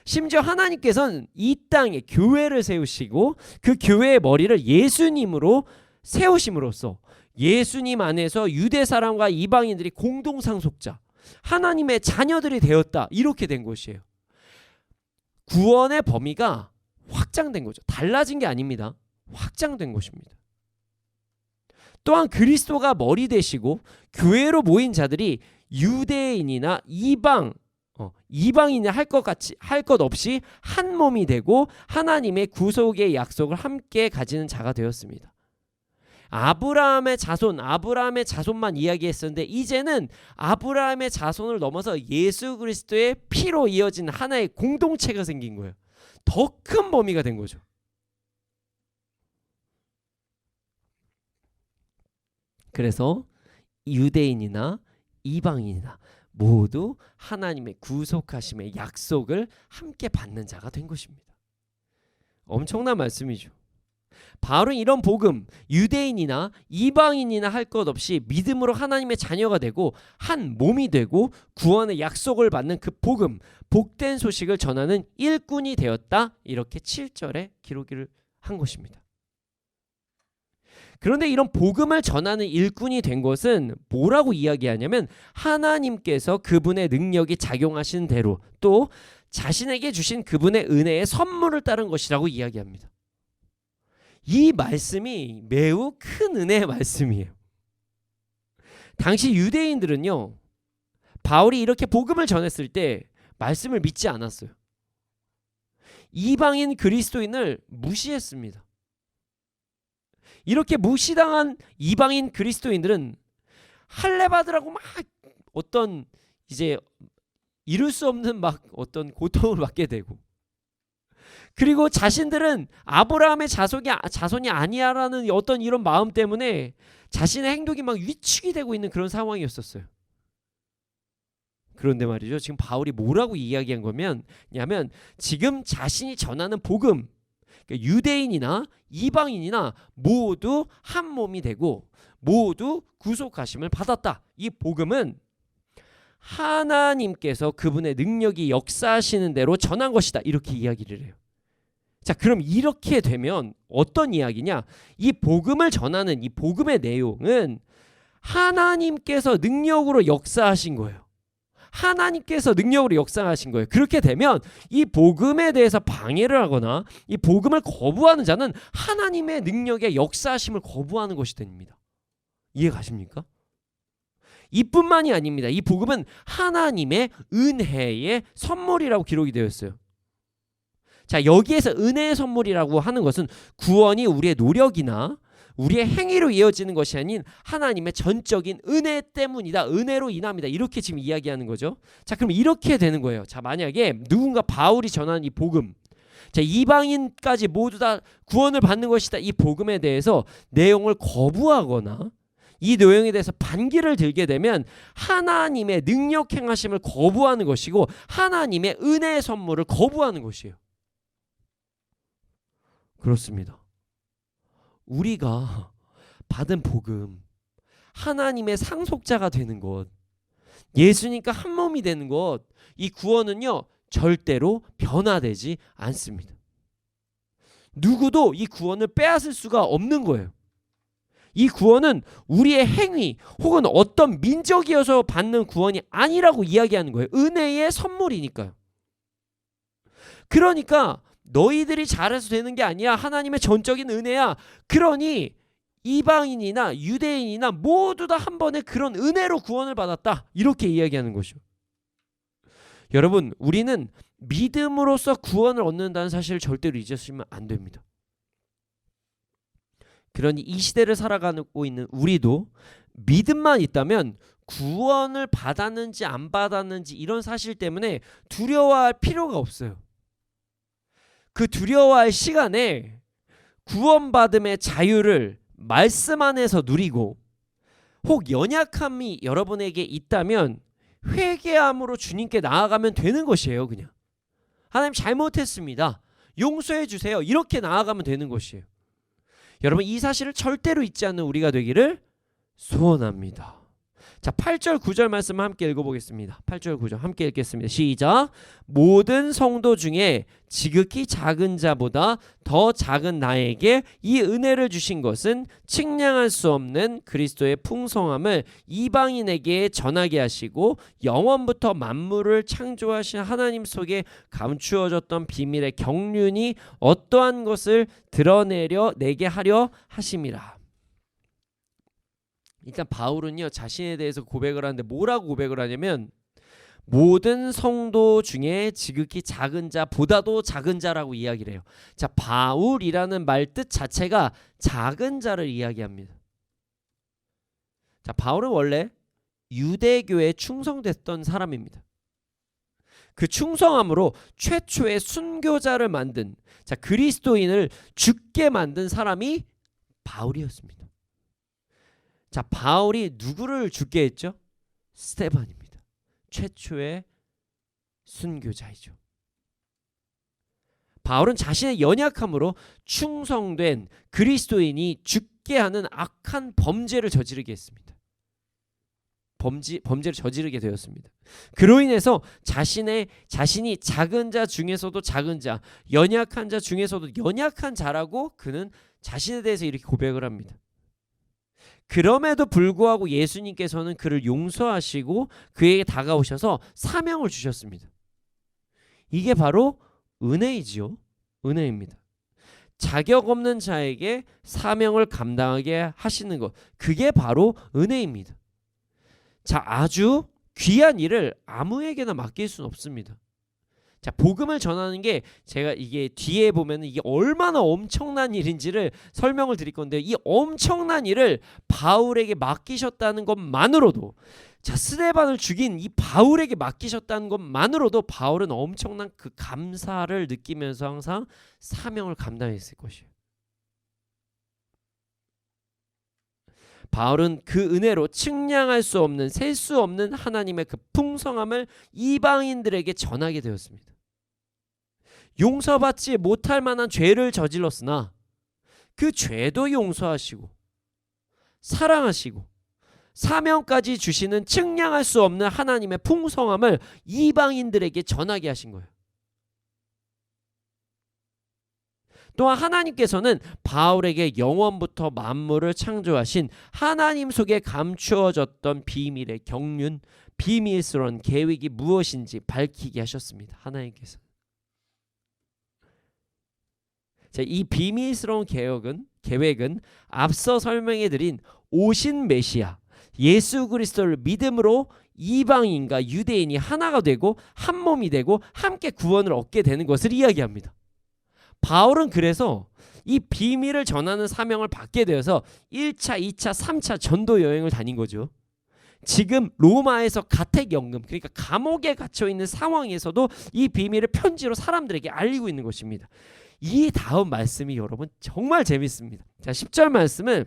심지어 하나님께서는 이 땅에 교회를 세우시고 그 교회의 머리를 예수님으로 세우심으로써 예수님 안에서 유대 사람과 이방인들이 공동 상속자, 하나님의 자녀들이 되었다, 이렇게 된 것이에요. 구원의 범위가 확장된 거죠. 달라진 게 아닙니다. 확장된 것입니다. 또한 그리스도가 머리 되시고 교회로 모인 자들이 유대인이나 이방인이 할 것 없이 한 몸이 되고 하나님의 구속의 약속을 함께 가지는 자가 되었습니다. 아브라함의 자손만 이야기했었는데 이제는 아브라함의 자손을 넘어서 예수 그리스도의 피로 이어진 하나의 공동체가 생긴 거예요. 더 큰 범위가 된 거죠. 그래서 유대인이나 이방인이나 모두 하나님의 구속하심의 약속을 함께 받는 자가 된 것입니다. 엄청난 말씀이죠. 바로 이런 복음, 유대인이나 이방인이나 할 것 없이 믿음으로 하나님의 자녀가 되고 한 몸이 되고 구원의 약속을 받는 그 복음, 복된 소식을 전하는 일꾼이 되었다, 이렇게 7절에 기록을 한 것입니다. 그런데 이런 복음을 전하는 일꾼이 된 것은 뭐라고 이야기하냐면 하나님께서 그분의 능력이 작용하신 대로 또 자신에게 주신 그분의 은혜의 선물을 따른 것이라고 이야기합니다. 이 말씀이 매우 큰 은혜의 말씀이에요. 당시 유대인들은요, 바울이 이렇게 복음을 전했을 때 말씀을 믿지 않았어요. 이방인 그리스도인을 무시했습니다. 이렇게 무시당한 이방인 그리스도인들은 할례 받으라고 막 어떤 이제 이룰 수 없는 막 어떤 고통을 받게 되고, 그리고 자신들은 아브라함의 자손이 아니야라는 어떤 이런 마음 때문에 자신의 행동이 막 위축이 되고 있는 그런 상황이었었어요. 그런데 말이죠, 지금 바울이 뭐라고 이야기한 거냐면 지금 자신이 전하는 복음, 그러니까 유대인이나 이방인이나 모두 한 몸이 되고 모두 구속하심을 받았다. 이 복음은 하나님께서 그분의 능력이 역사하시는 대로 전한 것이다, 이렇게 이야기를 해요. 자, 그럼 이렇게 되면 어떤 이야기냐? 이 복음을 전하는 이 복음의 내용은 하나님께서 능력으로 역사하신 거예요. 하나님께서 능력으로 역사하신 거예요. 그렇게 되면 이 복음에 대해서 방해를 하거나 이 복음을 거부하는 자는 하나님의 능력의 역사하심을 거부하는 것이 됩니다. 이해 가십니까? 이뿐만이 아닙니다. 이 복음은 하나님의 은혜의 선물이라고 기록이 되어 있어요. 자, 여기에서 은혜의 선물이라고 하는 것은 구원이 우리의 노력이나 우리의 행위로 이어지는 것이 아닌 하나님의 전적인 은혜 때문이다, 은혜로 인합니다, 이렇게 지금 이야기하는 거죠. 자, 그럼 이렇게 되는 거예요. 자, 만약에 누군가 바울이 전하는 이 복음, 자, 이방인까지 모두 다 구원을 받는 것이다, 이 복음에 대해서 내용을 거부하거나 이 내용에 대해서 반기를 들게 되면 하나님의 능력 행하심을 거부하는 것이고 하나님의 은혜의 선물을 거부하는 것이에요. 그렇습니다. 우리가 받은 복음, 하나님의 상속자가 되는 것, 예수님과 한 몸이 되는 것, 이 구원은요 절대로 변화되지 않습니다. 누구도 이 구원을 빼앗을 수가 없는 거예요. 이 구원은 우리의 행위 혹은 어떤 민족이어서 받는 구원이 아니라고 이야기하는 거예요. 은혜의 선물이니까요. 그러니까 너희들이 잘해서 되는 게 아니야. 하나님의 전적인 은혜야. 그러니 이방인이나 유대인이나 모두 다 한 번에 그런 은혜로 구원을 받았다. 이렇게 이야기하는 것이죠. 여러분, 우리는 믿음으로써 구원을 얻는다는 사실을 절대로 잊으시면 안 됩니다. 그러니 이 시대를 살아가고 있는 우리도 믿음만 있다면 구원을 받았는지 안 받았는지 이런 사실 때문에 두려워할 필요가 없어요. 그 두려워할 시간에 구원받음의 자유를 말씀 안에서 누리고 혹 연약함이 여러분에게 있다면 회개함으로 주님께 나아가면 되는 것이에요. 그냥 하나님 잘못했습니다. 용서해 주세요. 이렇게 나아가면 되는 것이에요. 여러분, 이 사실을 절대로 잊지 않는 우리가 되기를 소원합니다. 자, 8절 9절 말씀 함께 읽어보겠습니다. 8절 9절 함께 읽겠습니다. 시작. 모든 성도 중에 지극히 작은 자보다 더 작은 나에게 이 은혜를 주신 것은 측량할 수 없는 그리스도의 풍성함을 이방인에게 전하게 하시고 영원부터 만물을 창조하신 하나님 속에 감추어졌던 비밀의 경륜이 어떠한 것을 드러내게 하려 하심이라. 일단 바울은요, 자신에 대해서 고백을 하는데 뭐라고 고백을 하냐면 모든 성도 중에 지극히 작은 자보다도 작은 자라고 이야기를 해요. 자, 바울이라는 말 뜻 자체가 작은 자를 이야기합니다. 자, 바울은 원래 유대교에 충성됐던 사람입니다. 그 충성함으로 최초의 순교자를 만든, 자, 그리스도인을 죽게 만든 사람이 바울이었습니다. 자, 바울이 누구를 죽게 했죠? 스데반입니다. 최초의 순교자이죠. 바울은 자신의 연약함으로 충성된 그리스도인이 죽게 하는 악한 범죄를 저지르게 했습니다. 범죄를 저지르게 되었습니다. 그로 인해서 자신이 작은 자 중에서도 작은 자, 연약한 자 중에서도 연약한 자라고 그는 자신에 대해서 이렇게 고백을 합니다. 그럼에도 불구하고 예수님께서는 그를 용서하시고 그에게 다가오셔서 사명을 주셨습니다. 이게 바로 은혜이지요. 은혜입니다. 자격 없는 자에게 사명을 감당하게 하시는 것, 그게 바로 은혜입니다. 자, 아주 귀한 일을 아무에게나 맡길 수는 없습니다. 자, 복음을 전하는 게 제가 이게 뒤에 보면은 이게 얼마나 엄청난 일인지를 설명을 드릴 건데요. 이 엄청난 일을 바울에게 맡기셨다는 것만으로도, 자, 스데반을 죽인 이 바울에게 맡기셨다는 것만으로도 바울은 엄청난 그 감사를 느끼면서 항상 사명을 감당했을 것이에요. 바울은 그 은혜로 측량할 수 없는, 셀 수 없는 하나님의 그 풍성함을 이방인들에게 전하게 되었습니다. 용서받지 못할 만한 죄를 저질렀으나 그 죄도 용서하시고 사랑하시고 사명까지 주시는 측량할 수 없는 하나님의 풍성함을 이방인들에게 전하게 하신 거예요. 또한 하나님께서는 바울에게 영원부터 만물을 창조하신 하나님 속에 감추어졌던 비밀의 경륜, 비밀스러운 계획이 무엇인지 밝히게 하셨습니다. 하나님께서. 자, 이 비밀스러운 계획은 앞서 설명해드린 오신 메시아 예수 그리스도를 믿음으로 이방인과 유대인이 하나가 되고 한 몸이 되고 함께 구원을 얻게 되는 것을 이야기합니다. 바울은 그래서 이 비밀을 전하는 사명을 받게 되어서 1차, 2차, 3차 전도 여행을 다닌 거죠. 지금 로마에서 가택연금, 그러니까 감옥에 갇혀있는 상황에서도 이 비밀을 편지로 사람들에게 알리고 있는 것입니다. 이 다음 말씀이 여러분 정말 재밌습니다. 자, 10절 말씀을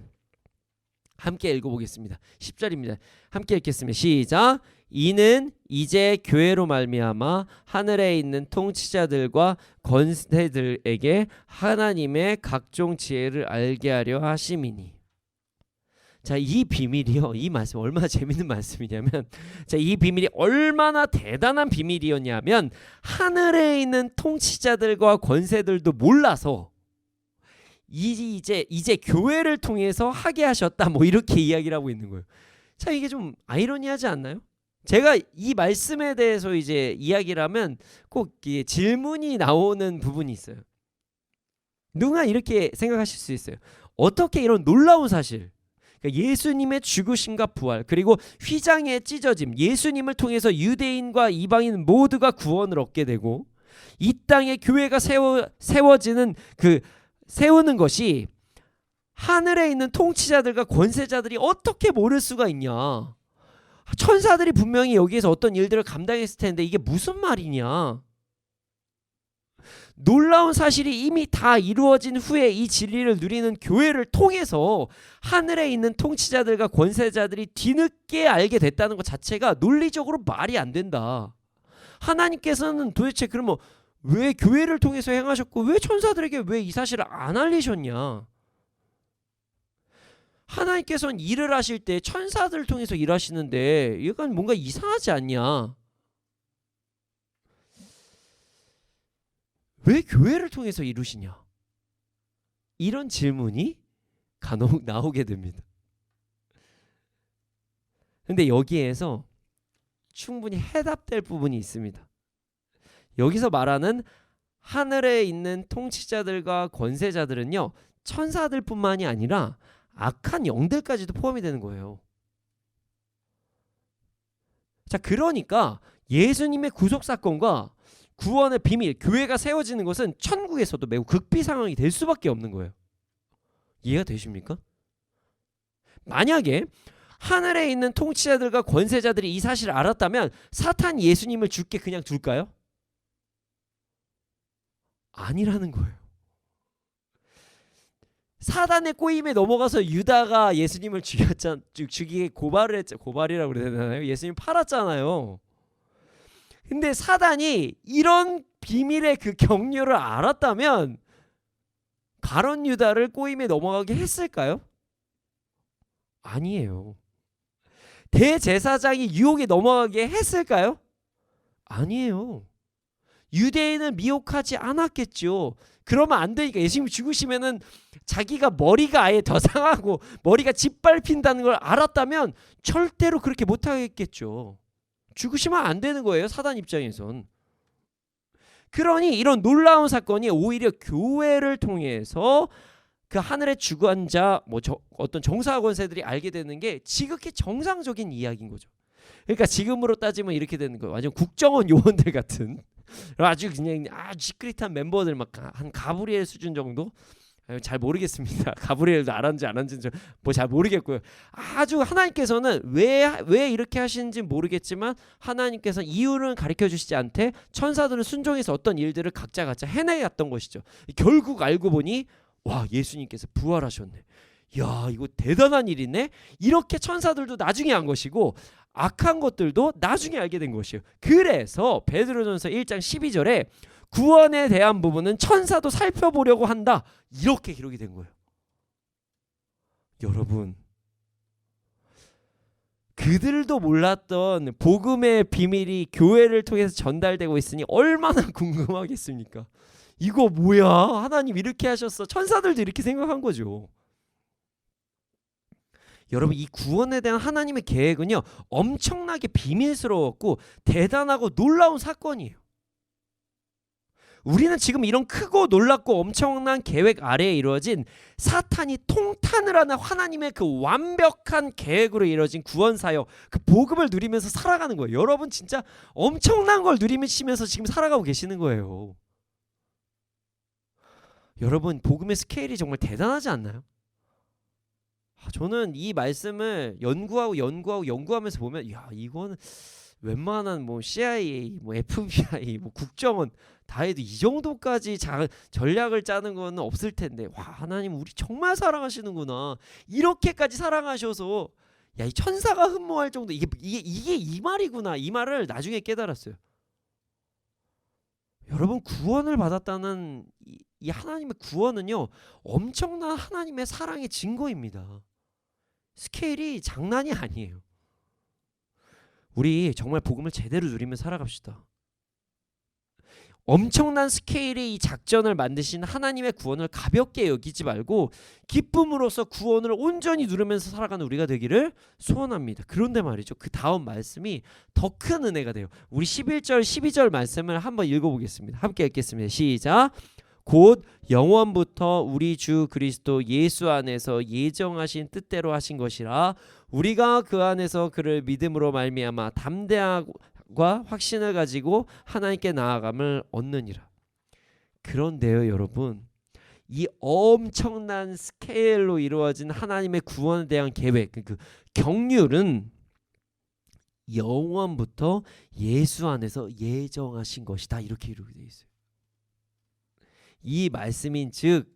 함께 읽어보겠습니다. 10절입니다. 함께 읽겠습니다. 시작. 이는 이제 교회로 말미암아 하늘에 있는 통치자들과 권세들에게 하나님의 각종 지혜를 알게 하려 하심이니. 자, 이 비밀이요. 이 말씀 얼마나 재밌는 말씀이냐면, 자, 이 비밀이 얼마나 대단한 비밀이었냐면 하늘에 있는 통치자들과 권세들도 몰라서 이제 교회를 통해서 하게 하셨다. 뭐 이렇게 이야기를 하고 있는 거예요. 자, 이게 좀 아이러니하지 않나요? 제가 이 말씀에 대해서 이제 이야기를 하면 꼭 이게 질문이 나오는 부분이 있어요. 누가 이렇게 생각하실 수 있어요. 어떻게 이런 놀라운 사실, 그러니까 예수님의 죽으심과 부활, 그리고 휘장의 찢어짐, 예수님을 통해서 유대인과 이방인 모두가 구원을 얻게 되고 이 땅에 교회가 세워지는 세우는 것이 하늘에 있는 통치자들과 권세자들이 어떻게 모를 수가 있냐. 천사들이 분명히 여기에서 어떤 일들을 감당했을 텐데 이게 무슨 말이냐. 놀라운 사실이 이미 다 이루어진 후에 이 진리를 누리는 교회를 통해서 하늘에 있는 통치자들과 권세자들이 뒤늦게 알게 됐다는 것 자체가 논리적으로 말이 안 된다. 하나님께서는 도대체 그러면 왜 교회를 통해서 행하셨고 왜 천사들에게 왜 이 사실을 안 알리셨냐. 하나님께서는 일을 하실 때 천사들을 통해서 일하시는데 이건 뭔가 이상하지 않냐. 왜 교회를 통해서 이루시냐? 이런 질문이 간혹 나오게 됩니다. 근데 여기에서 충분히 해답될 부분이 있습니다. 여기서 말하는 하늘에 있는 통치자들과 권세자들은요, 천사들뿐만이 아니라 악한 영들까지도 포함이 되는 거예요. 자, 그러니까 예수님의 구속 사건과 구원의 비밀, 교회가 세워지는 것은 천국에서도 매우 극비 상황이 될 수밖에 없는 거예요. 이해가 되십니까? 만약에 하늘에 있는 통치자들과 권세자들이 이 사실을 알았다면 사탄이 예수님을 죽게 그냥 둘까요? 아니라는 거예요. 사단의 꼬임에 넘어가서 유다가 예수님을 죽이게 고발을 했죠. 고발이라고 그래야 되나요? 예수님 팔았잖아요. 근데 사단이 이런 비밀의 그 경로를 알았다면 가룟 유다를 꼬임에 넘어가게 했을까요? 아니에요. 대제사장이 유혹에 넘어가게 했을까요? 아니에요. 유대인은 미혹하지 않았겠죠. 그러면 안 되니까. 예수님이 죽으시면은 자기가 머리가 아예 더 상하고 머리가 짓밟힌다는 걸 알았다면 절대로 그렇게 못하겠겠죠. 죽으시면 안 되는 거예요, 사단 입장에선. 그러니 이런 놀라운 사건이 오히려 교회를 통해서 그 하늘의 주관자, 어떤 정사 권세들이 알게 되는 게 지극히 정상적인 이야기인 거죠. 그러니까 지금으로 따지면 이렇게 되는 거예요. 완전 국정원 요원들 같은 아주 그냥 아주 시크릿한 멤버들, 막 한 가브리엘 수준 정도. 잘 모르겠습니다. 가브리엘도 알았는지 안 했는지 뭐 잘 모르겠고요. 아주 하나님께서는 왜 이렇게 하시는지 모르겠지만 하나님께서 이유는 가르쳐 주시지 않되 천사들은 순종해서 어떤 일들을 각자 해내갔던 것이죠. 결국 알고 보니 와, 예수님께서 부활하셨네. 야, 이거 대단한 일이네. 이렇게 천사들도 나중에 한 것이고 악한 것들도 나중에 알게 된 것이에요. 그래서 베드로전서 1장 12절에 구원에 대한 부분은 천사도 살펴보려고 한다. 이렇게 기록이 된 거예요. 여러분, 그들도 몰랐던 복음의 비밀이 교회를 통해서 전달되고 있으니 얼마나 궁금하겠습니까? 이거 뭐야? 하나님 이렇게 하셨어. 천사들도 이렇게 생각한 거죠. 여러분, 이 구원에 대한 하나님의 계획은요, 엄청나게 비밀스러웠고 대단하고 놀라운 사건이에요. 우리는 지금 이런 크고 놀랍고 엄청난 계획 아래에 이루어진 사탄이 통탄을 하는 하나님의 그 완벽한 계획으로 이루어진 구원사역, 그 복음을 누리면서 살아가는 거예요. 여러분 진짜 엄청난 걸 누리시면서 지금 살아가고 계시는 거예요. 여러분, 복음의 스케일이 정말 대단하지 않나요? 저는 이 말씀을 연구하면서 보면, 야, 이거는 웬만한 뭐 CIA, 뭐 FBI, 뭐 국정원 다 해도 이 정도까지 전략을 짜는 거는 없을 텐데, 와, 하나님 우리 정말 사랑하시는구나. 이렇게까지 사랑하셔서 야, 이 천사가 흠모할 정도, 이게 이 말이구나. 이 말을 나중에 깨달았어요. 여러분, 구원을 받았다는 이 하나님의 구원은요, 엄청난 하나님의 사랑의 증거입니다. 스케일이 장난이 아니에요. 우리 정말 복음을 제대로 누리며 살아갑시다. 엄청난 스케일의 이 작전을 만드신 하나님의 구원을 가볍게 여기지 말고 기쁨으로써 구원을 온전히 누리면서 살아가는 우리가 되기를 소원합니다. 그런데 말이죠. 그 다음 말씀이 더 큰 은혜가 돼요. 우리 11절 12절 말씀을 한번 읽어보겠습니다. 함께 읽겠습니다. 시작. 곧 영원부터 우리 주 그리스도 예수 안에서 예정하신 뜻대로 하신 것이라 우리가 그 안에서 그를 믿음으로 말미암아 담대함과 확신을 가지고 하나님께 나아감을 얻느니라. 그런데요, 여러분, 이 엄청난 스케일로 이루어진 하나님의 구원에 대한 계획, 그 경륜은 영원부터 예수 안에서 예정하신 것이다. 이렇게 이루게 되어 있어요. 이 말씀인 즉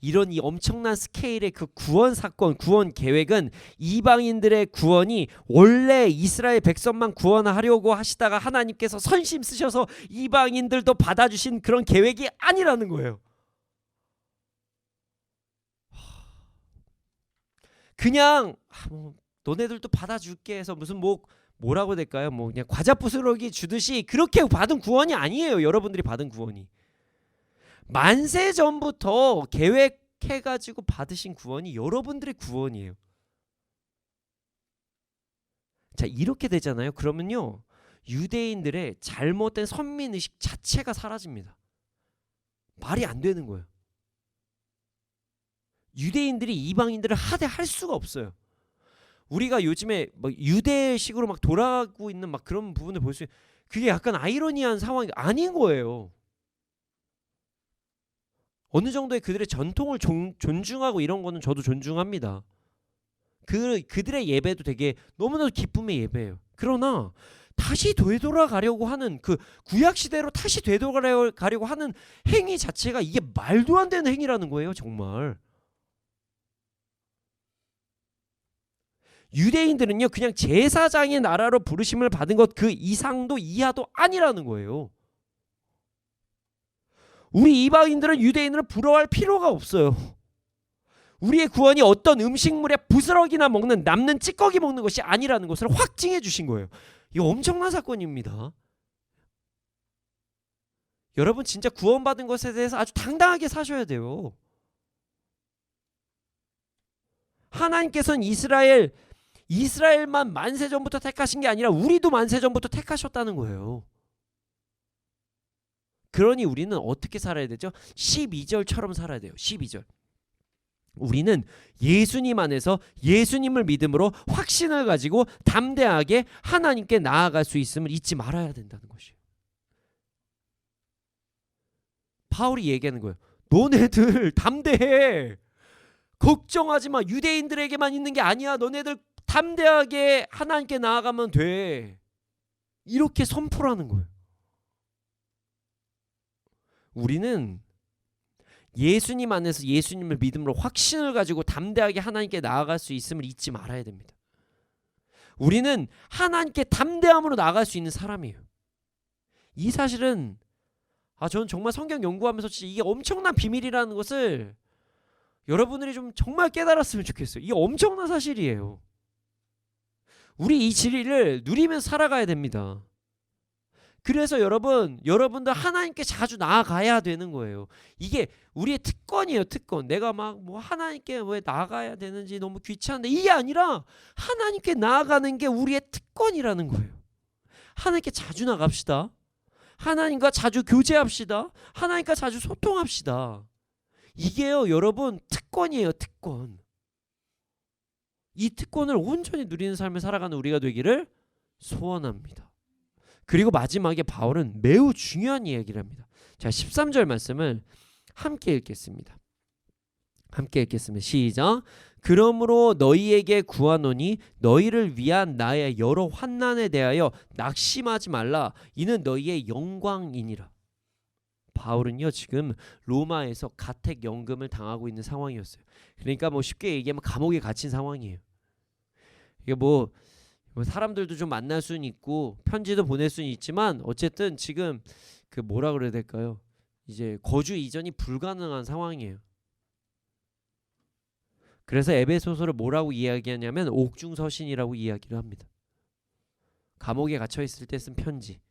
이런 이 엄청난 스케일의 그 구원 사건, 구원 계획은 이방인들의 구원이 원래 이스라엘 백성만 구원하려고 하시다가 하나님께서 선심 쓰셔서 이방인들도 받아주신 그런 계획이 아니라는 거예요. 그냥 뭐 너네들도 받아줄게 해서 무슨 뭐라고 될까요? 뭐 그냥 과자 부스러기 주듯이 그렇게 받은 구원이 아니에요. 여러분들이 받은 구원이. 만세 전부터 계획해가지고 받으신 구원이 여러분들의 구원이에요. 자, 이렇게 되잖아요. 그러면요, 유대인들의 잘못된 선민의식 자체가 사라집니다. 말이 안 되는 거예요. 유대인들이 이방인들을 하대할 수가 없어요. 우리가 요즘에 막 유대식으로 막 돌아가고 있는 막 그런 부분을 볼 수 있는, 그게 약간 아이러니한 상황이 아닌 거예요. 어느 정도의 그들의 전통을 존중하고 이런 거는 저도 존중합니다. 그들의 예배도 되게 너무나도 기쁨의 예배예요. 그러나 다시 되돌아가려고 하는 그 구약 시대로 다시 되돌아가려고 하는 행위 자체가 이게 말도 안 되는 행위라는 거예요, 정말. 유대인들은요, 그냥 제사장의 나라로 부르심을 받은 것 그 이상도 이하도 아니라는 거예요. 우리 이방인들은 유대인을 부러워할 필요가 없어요. 우리의 구원이 어떤 음식물에 부스러기나 먹는 남는 찌꺼기 먹는 것이 아니라는 것을 확증해 주신 거예요. 이거 엄청난 사건입니다. 여러분 진짜 구원받은 것에 대해서 아주 당당하게 사셔야 돼요. 하나님께서는 이스라엘만 만세전부터 택하신 게 아니라 우리도 만세전부터 택하셨다는 거예요. 그러니 우리는 어떻게 살아야 되죠? 12절처럼 살아야 돼요. 12절. 우리는 예수님 안에서 예수님을 믿음으로 확신을 가지고 담대하게 하나님께 나아갈 수 있음을 잊지 말아야 된다는 것이에요. 바울이 얘기하는 거예요. 너네들 담대해. 걱정하지 마. 유대인들에게만 있는 게 아니야. 너네들 담대하게 하나님께 나아가면 돼. 이렇게 선포하는 거예요. 우리는 예수님 안에서 예수님을 믿음으로 확신을 가지고 담대하게 하나님께 나아갈 수 있음을 잊지 말아야 됩니다. 우리는 하나님께 담대함으로 나아갈 수 있는 사람이에요. 이 사실은 저는 정말 성경 연구하면서 진짜 이게 엄청난 비밀이라는 것을 여러분들이 좀 정말 깨달았으면 좋겠어요. 이게 엄청난 사실이에요. 우리 이 진리를 누리면서 살아가야 됩니다. 그래서 여러분들 하나님께 자주 나아가야 되는 거예요. 이게 우리의 특권이에요. 특권. 내가 막 뭐 하나님께 왜 나아가야 되는지 너무 귀찮은데 이게 아니라 하나님께 나아가는 게 우리의 특권이라는 거예요. 하나님께 자주 나갑시다. 하나님과 자주 교제합시다. 하나님과 자주 소통합시다. 이게요, 여러분 특권이에요. 특권. 이 특권을 온전히 누리는 삶을 살아가는 우리가 되기를 소원합니다. 그리고 마지막에 바울은 매우 중요한 이야기를 합니다. 자, 13절 말씀을 함께 읽겠습니다. 함께 읽겠습니다. 시작. 그러므로 너희에게 구하노니 너희를 위한 나의 여러 환난에 대하여 낙심하지 말라. 이는 너희의 영광이니라. 바울은요, 지금 로마에서 가택연금을 당하고 있는 상황이었어요. 그러니까 뭐 쉽게 얘기하면 감옥에 갇힌 상황이에요. 이게 뭐 사람들도 좀 만날 수는 있고 편지도 보낼 수는 있지만 어쨌든 지금 그 뭐라 그래야 될까요? 이제 거주 이전이 불가능한 상황이에요. 그래서 에베소서를 뭐라고 이야기하냐면 옥중서신이라고 이야기를 합니다. 감옥에 갇혀 있을 때 쓴 편지.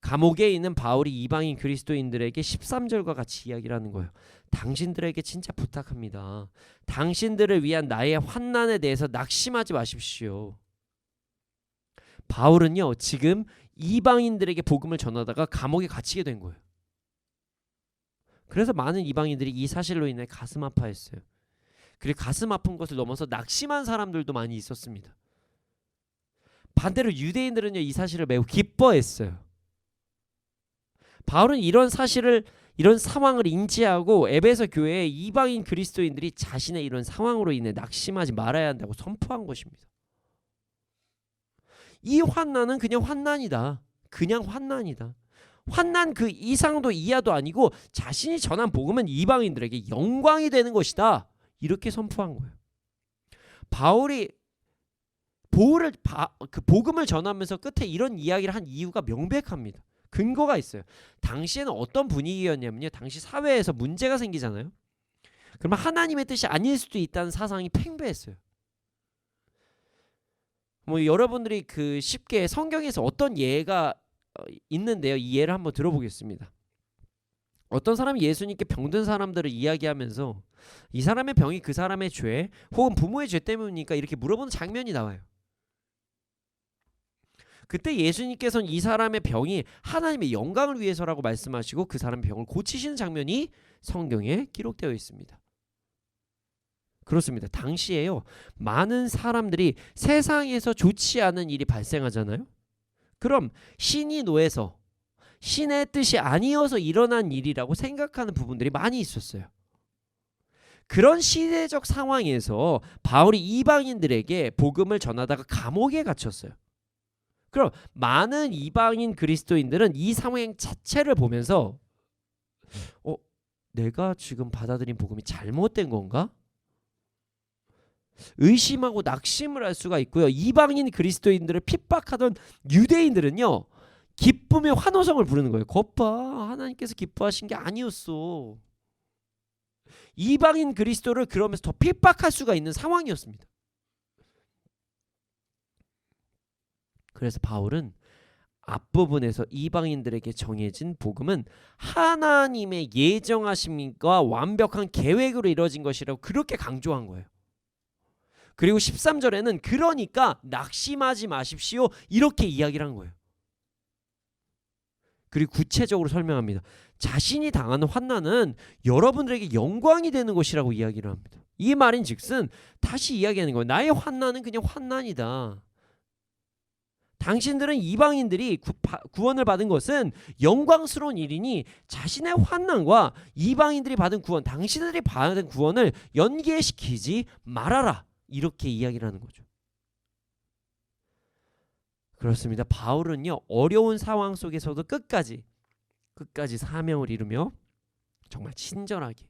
감옥에 있는 바울이 이방인 그리스도인들에게 13절과 같이 이야기를 하는 거예요. 당신들에게 진짜 부탁합니다. 당신들을 위한 나의 환난에 대해서 낙심하지 마십시오. 바울은요, 지금 이방인들에게 복음을 전하다가 감옥에 갇히게 된 거예요. 그래서 많은 이방인들이 이 사실로 인해 가슴 아파했어요. 그리고 가슴 아픈 것을 넘어서 낙심한 사람들도 많이 있었습니다. 반대로 유대인들은요, 이 사실을 매우 기뻐했어요. 바울은 이런 상황을 인지하고 에베소 교회의 이방인 그리스도인들이 자신의 이런 상황으로 인해 낙심하지 말아야 한다고 선포한 것입니다. 이 환난은 그냥 환난이다. 그냥 환난이다. 환난 그 이상도 이하도 아니고 자신이 전한 복음은 이방인들에게 영광이 되는 것이다. 이렇게 선포한 거예요. 바울이 그 복음을 전하면서 끝에 이런 이야기를 한 이유가 명백합니다. 근거가 있어요. 당시에는 어떤 분위기였냐면요. 당시 사회에서 문제가 생기잖아요. 그러면 하나님의 뜻이 아닐 수도 있다는 사상이 팽배했어요. 뭐 여러분들이 그 쉽게 성경에서 어떤 예가 있는데요. 이 예를 한번 들어보겠습니다. 어떤 사람이 예수님께 병든 사람들을 이야기하면서 이 사람의 병이 그 사람의 죄 혹은 부모의 죄 때문이니까 이렇게 물어보는 장면이 나와요. 그때 예수님께서는 이 사람의 병이 하나님의 영광을 위해서라고 말씀하시고 그 사람의 병을 고치시는 장면이 성경에 기록되어 있습니다. 그렇습니다. 당시에요, 많은 사람들이 세상에서 좋지 않은 일이 발생하잖아요. 그럼 신이 노해서 신의 뜻이 아니어서 일어난 일이라고 생각하는 부분들이 많이 있었어요. 그런 시대적 상황에서 바울이 이방인들에게 복음을 전하다가 감옥에 갇혔어요. 그럼 많은 이방인 그리스도인들은 이 상황 자체를 보면서 내가 지금 받아들인 복음이 잘못된 건가? 의심하고 낙심을 할 수가 있고요. 이방인 그리스도인들을 핍박하던 유대인들은요, 기쁨의 환호성을 부르는 거예요. 것 봐, 하나님께서 기뻐하신 게 아니었어. 이방인 그리스도를 그러면서 더 핍박할 수가 있는 상황이었습니다. 그래서 바울은 앞부분에서 이방인들에게 정해진 복음은 하나님의 예정하심과 완벽한 계획으로 이루어진 것이라고 그렇게 강조한 거예요. 그리고 13절에는 그러니까 낙심하지 마십시오 이렇게 이야기를 한 거예요. 그리고 구체적으로 설명합니다. 자신이 당하는 환난은 여러분들에게 영광이 되는 것이라고 이야기를 합니다. 이 말인즉슨 다시 이야기하는 거예요. 나의 환난은 그냥 환난이다. 당신들은 이방인들이 구원을 받은 것은 영광스러운 일이니 자신의 환난과 이방인들이 받은 구원, 당신들이 받은 구원을 연계시키지 말아라. 이렇게 이야기를 하는 거죠. 그렇습니다. 바울은요, 어려운 상황 속에서도 끝까지 사명을 이루며 정말 친절하게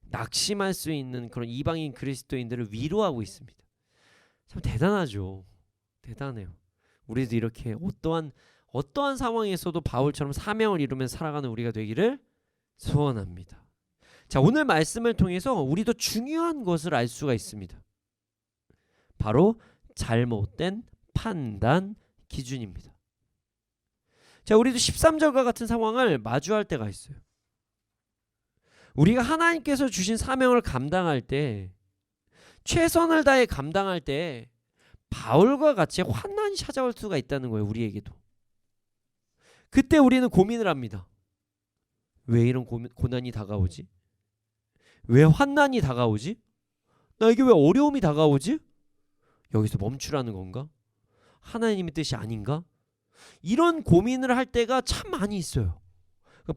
낙심할 수 있는 그런 이방인 그리스도인들을 위로하고 있습니다. 참 대단하죠. 대단해요. 우리도 이렇게 어떠한 상황에서도 바울처럼 사명을 이루며 살아가는 우리가 되기를 소원합니다. 자, 오늘 말씀을 통해서 우리도 중요한 것을 알 수가 있습니다. 바로 잘못된 판단 기준입니다. 자, 우리도 13절과 같은 상황을 마주할 때가 있어요. 우리가 하나님께서 주신 사명을 감당할 때, 최선을 다해 감당할 때 바울과 같이 환난이 찾아올 수가 있다는 거예요. 우리에게도. 그때 우리는 고민을 합니다. 왜 이런 고난이 다가오지? 왜 환난이 다가오지? 나에게 왜 어려움이 다가오지? 여기서 멈추라는 건가? 하나님의 뜻이 아닌가? 이런 고민을 할 때가 참 많이 있어요.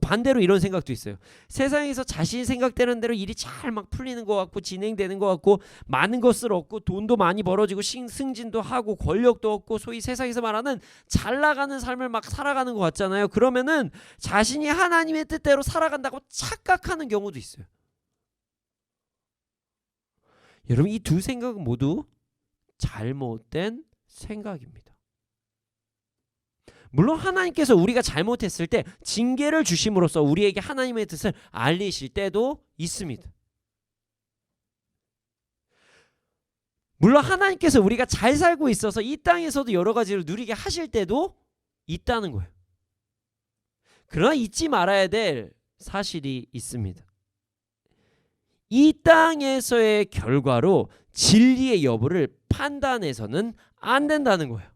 반대로 이런 생각도 있어요. 세상에서 자신이 생각되는 대로 일이 잘 막 풀리는 것 같고 진행되는 것 같고 많은 것을 얻고 돈도 많이 벌어지고 승진도 하고 권력도 얻고 소위 세상에서 말하는 잘 나가는 삶을 막 살아가는 것 같잖아요. 그러면은 자신이 하나님의 뜻대로 살아간다고 착각하는 경우도 있어요. 여러분, 이 두 생각은 모두 잘못된 생각입니다. 물론 하나님께서 우리가 잘못했을 때 징계를 주심으로써 우리에게 하나님의 뜻을 알리실 때도 있습니다. 물론 하나님께서 우리가 잘 살고 있어서 이 땅에서도 여러 가지를 누리게 하실 때도 있다는 거예요. 그러나 잊지 말아야 될 사실이 있습니다. 이 땅에서의 결과로 진리의 여부를 판단해서는 안 된다는 거예요.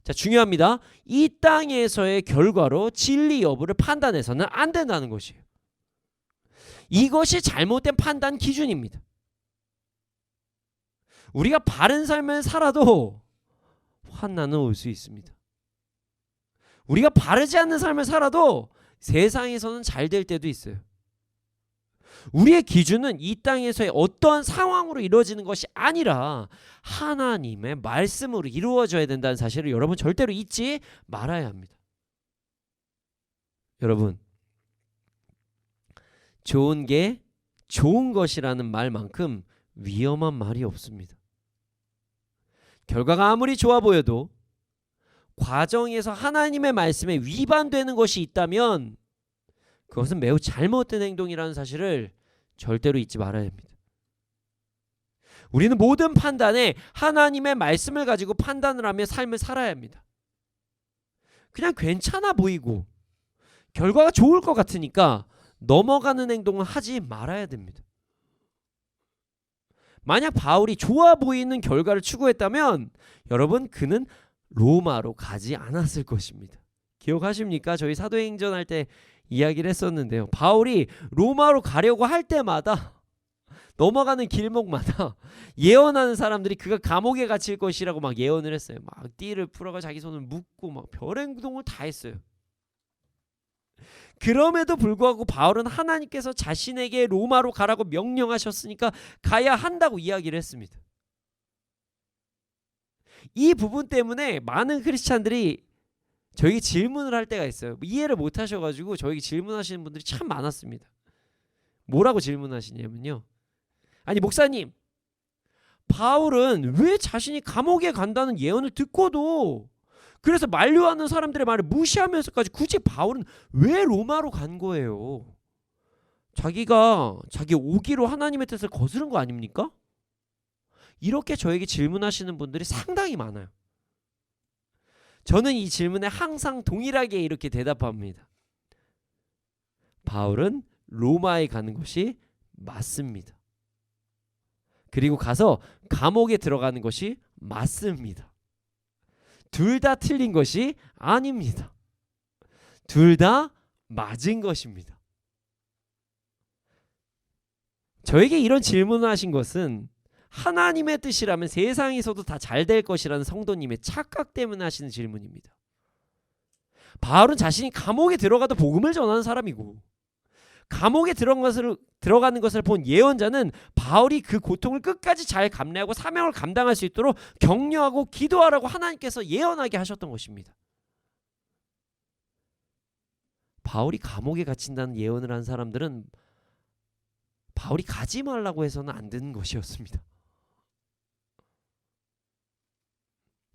자, 중요합니다. 이 땅에서의 결과로 진리 여부를 판단해서는 안 된다는 것이에요. 이것이 잘못된 판단 기준입니다. 우리가 바른 삶을 살아도 환난은 올 수 있습니다. 우리가 바르지 않는 삶을 살아도 세상에서는 잘 될 때도 있어요. 우리의 기준은 이 땅에서의 어떠한 상황으로 이루어지는 것이 아니라 하나님의 말씀으로 이루어져야 된다는 사실을 여러분 절대로 잊지 말아야 합니다. 여러분, 좋은 게 좋은 것이라는 말만큼 위험한 말이 없습니다. 결과가 아무리 좋아 보여도 과정에서 하나님의 말씀에 위반되는 것이 있다면 그것은 매우 잘못된 행동이라는 사실을 절대로 잊지 말아야 합니다. 우리는 모든 판단에 하나님의 말씀을 가지고 판단을 하며 삶을 살아야 합니다. 그냥 괜찮아 보이고 결과가 좋을 것 같으니까 넘어가는 행동을 하지 말아야 됩니다. 만약 바울이 좋아 보이는 결과를 추구했다면 여러분, 그는 로마로 가지 않았을 것입니다. 기억하십니까? 저희 사도행전 할 때 이야기를 했었는데요. 바울이 로마로 가려고 할 때마다 넘어가는 길목마다 예언하는 사람들이 그가 감옥에 갇힐 것이라고 막 예언을 했어요. 막 띠를 풀어가 자기 손을 묶고 막 별행동을 다 했어요. 그럼에도 불구하고 바울은 하나님께서 자신에게 로마로 가라고 명령하셨으니까 가야 한다고 이야기를 했습니다. 이 부분 때문에 많은 크리스찬들이 저에게 질문을 할 때가 있어요. 이해를 못 하셔가지고 저에게 질문하시는 분들이 참 많았습니다. 뭐라고 질문하시냐면요, 아니 목사님, 바울은 왜 자신이 감옥에 간다는 예언을 듣고도 그래서 만류하는 사람들의 말을 무시하면서까지 굳이 바울은 왜 로마로 간 거예요? 자기가 자기 오기로 하나님의 뜻을 거스른 거 아닙니까? 이렇게 저에게 질문하시는 분들이 상당히 많아요. 저는 이 질문에 항상 동일하게 이렇게 대답합니다. 바울은 로마에 가는 것이 맞습니다. 그리고 가서 감옥에 들어가는 것이 맞습니다. 둘 다 틀린 것이 아닙니다. 둘 다 맞은 것입니다. 저에게 이런 질문을 하신 것은 하나님의 뜻이라면 세상에서도 다 잘 될 것이라는 성도님의 착각 때문에 하시는 질문입니다. 바울은 자신이 감옥에 들어가도 복음을 전하는 사람이고, 감옥에 들어가는 것을 본 예언자는 바울이 그 고통을 끝까지 잘 감내하고 사명을 감당할 수 있도록 격려하고 기도하라고 하나님께서 예언하게 하셨던 것입니다. 바울이 감옥에 갇힌다는 예언을 한 사람들은 바울이 가지 말라고 해서는 안 되는 것이었습니다.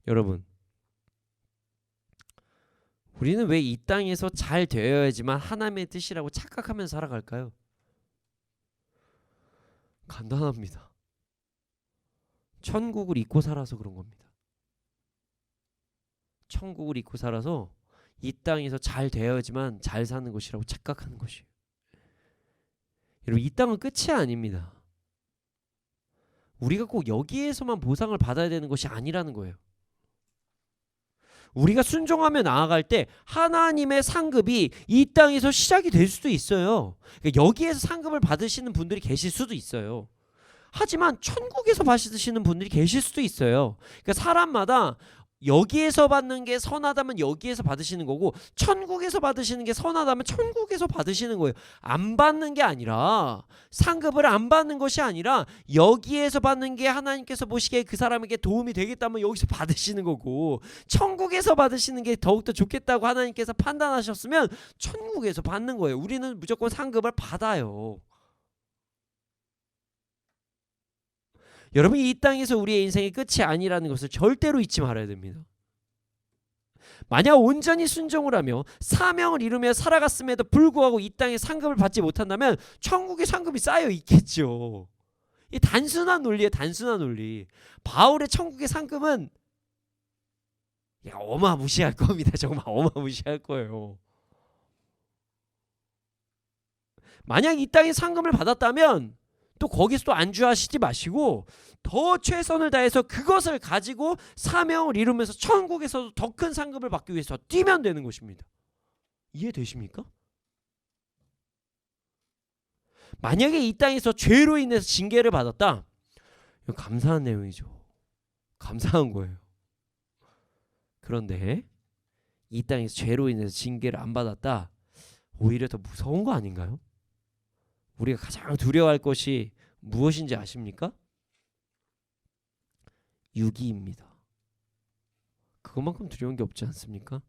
여러분, 우리는 왜 이 땅에서 잘 되어야지만 하나님의 뜻이라고 착각하면서 살아갈까요? 간단합니다. 천국을 잊고 살아서 그런 겁니다. 천국을 잊고 살아서 이 땅에서 잘 되어야지만 잘 사는 것이라고 착각하는 것이에요. 여러분, 이 땅은 끝이 아닙니다. 우리가 꼭 여기에서만 보상을 받아야 되는 것이 아니라는 거예요. 우리가 순종하며 나아갈 때 하나님의 상급이 이 땅에서 시작이 될 수도 있어요. 그러니까 여기에서 상급을 받으시는 분들이 계실 수도 있어요. 하지만 천국에서 받으시는 분들이 계실 수도 있어요. 그러니까 사람마다 여기에서 받는 게 선하다면 여기에서 받으시는 거고, 천국에서 받으시는 게 선하다면 천국에서 받으시는 거예요. 안 받는 게 아니라, 상급을 안 받는 것이 아니라 여기에서 받는 게 하나님께서 보시기에 그 사람에게 도움이 되겠다면 여기서 받으시는 거고, 천국에서 받으시는 게 더욱더 좋겠다고 하나님께서 판단하셨으면 천국에서 받는 거예요. 우리는 무조건 상급을 받아요. 여러분, 이 땅에서 우리의 인생의 끝이 아니라는 것을 절대로 잊지 말아야 됩니다. 만약 온전히 순종을 하며 사명을 이루며 살아갔음에도 불구하고 이 땅에 상급을 받지 못한다면 천국에 상급이 쌓여 있겠죠. 이 단순한 논리예요. 단순한 논리. 바울의 천국의 상급은 어마무시할 겁니다. 정말 어마무시할 거예요. 만약 이 땅에 상급을 받았다면 또 거기서 또 안주하시지 마시고 더 최선을 다해서 그것을 가지고 사명을 이루면서 천국에서도 더 큰 상급을 받기 위해서 뛰면 되는 것입니다. 이해되십니까? 만약에 이 땅에서 죄로 인해서 징계를 받았다. 이건 감사한 내용이죠. 감사한 거예요. 그런데 이 땅에서 죄로 인해서 징계를 안 받았다. 오히려 더 무서운 거 아닌가요? 우리가 가장 두려워할 것이 무엇인지 아십니까? 유기입니다. 그것만큼 두려운 게 없지 않습니까?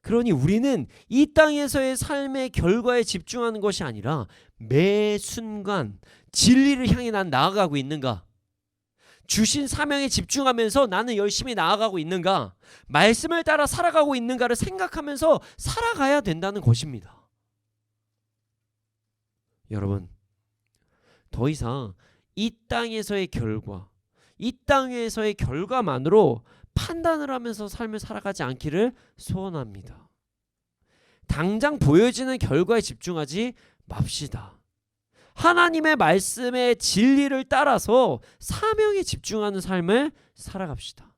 그러니 우리는 이 땅에서의 삶의 결과에 집중하는 것이 아니라 매 순간 진리를 향해 난 나아가고 있는가? 주신 사명에 집중하면서 나는 열심히 나아가고 있는가? 말씀을 따라 살아가고 있는가를 생각하면서 살아가야 된다는 것입니다. 여러분, 더 이상 이 땅에서의 결과, 이 땅에서의 결과만으로 판단을 하면서 삶을 살아가지 않기를 소원합니다. 당장 보여지는 결과에 집중하지 맙시다. 하나님의 말씀의 진리를 따라서 사명에 집중하는 삶을 살아갑시다.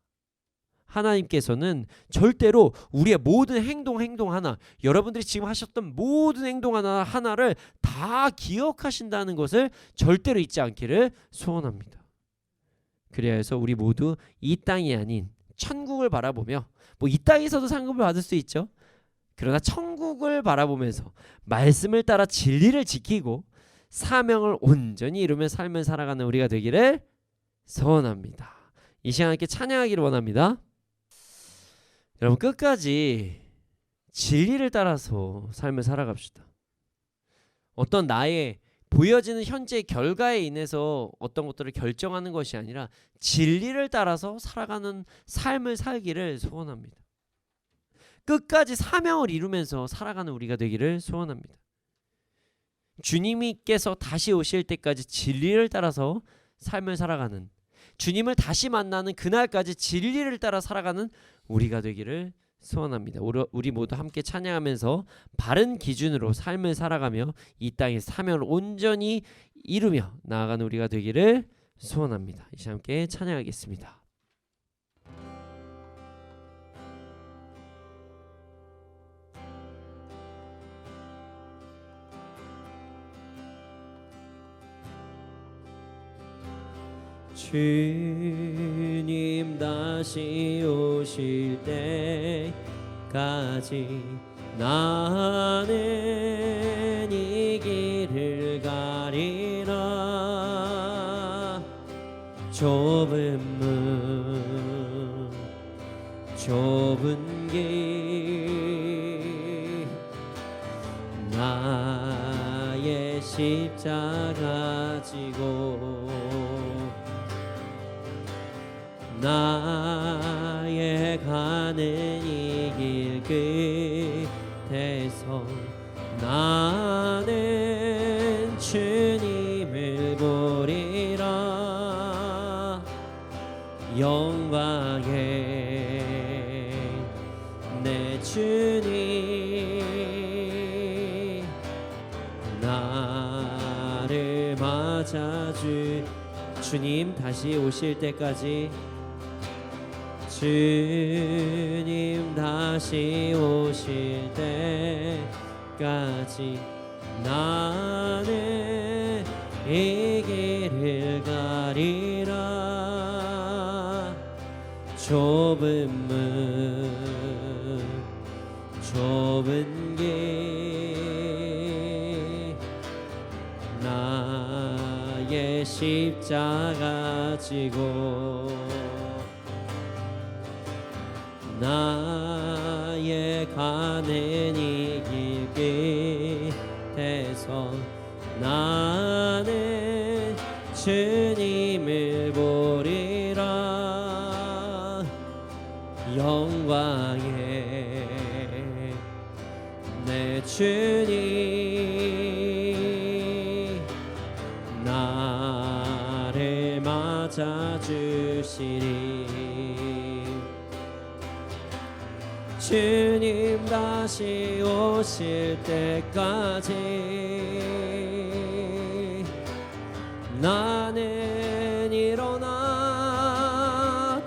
하나님께서는 절대로 우리의 모든 행동 하나, 여러분들이 지금 하셨던 모든 행동 하나를 다 기억하신다는 것을 절대로 잊지 않기를 소원합니다. 그래야 해서 우리 모두 이 땅이 아닌 천국을 바라보며, 이 땅에서도 상급을 받을 수 있죠. 그러나 천국을 바라보면서 말씀을 따라 진리를 지키고 사명을 온전히 이루며 삶을 살아가는 우리가 되기를 소원합니다. 이 시간 함께 찬양하기를 원합니다. 여러분, 끝까지 진리를 따라서 삶을 살아갑시다. 어떤 나의 보여지는 현재의 결과에 인해서 어떤 것들을 결정하는 것이 아니라 진리를 따라서 살아가는 삶을 살기를 소원합니다. 끝까지 사명을 이루면서 살아가는 우리가 되기를 소원합니다. 주님께서 다시 오실 때까지 진리를 따라서 삶을 살아가는, 주님을 다시 만나는 그날까지 진리를 따라 살아가는 우리가 되기를 소원합니다. 우리 모두 함께 찬양하면서 바른 기준으로 삶을 살아가며 이 땅의 사명을 온전히 이루며 나아가는 우리가 되기를 소원합니다. 이 시간 함께 찬양하겠습니다. 주님 다시 오실 때까지 나는 이 길을 가리라. 좁은 문 좁은 길 나의 십자가 지고 나의 가는 이 길 끝에서 나는 주님을 보리라. 영광의 내 주님 나를 맞아주. 주님 다시 오실 때까지, 주님 다시 오실 때까지 나는 이 길을 가리라. 좁은 문 좁은 길 나의 십자가 지고 나의 가는 이 길 끝에서 나는 주님을 보리라. 영광의 내 주님 나를 맞아주시리. 주님 다시 오실 때까지 나는 일어나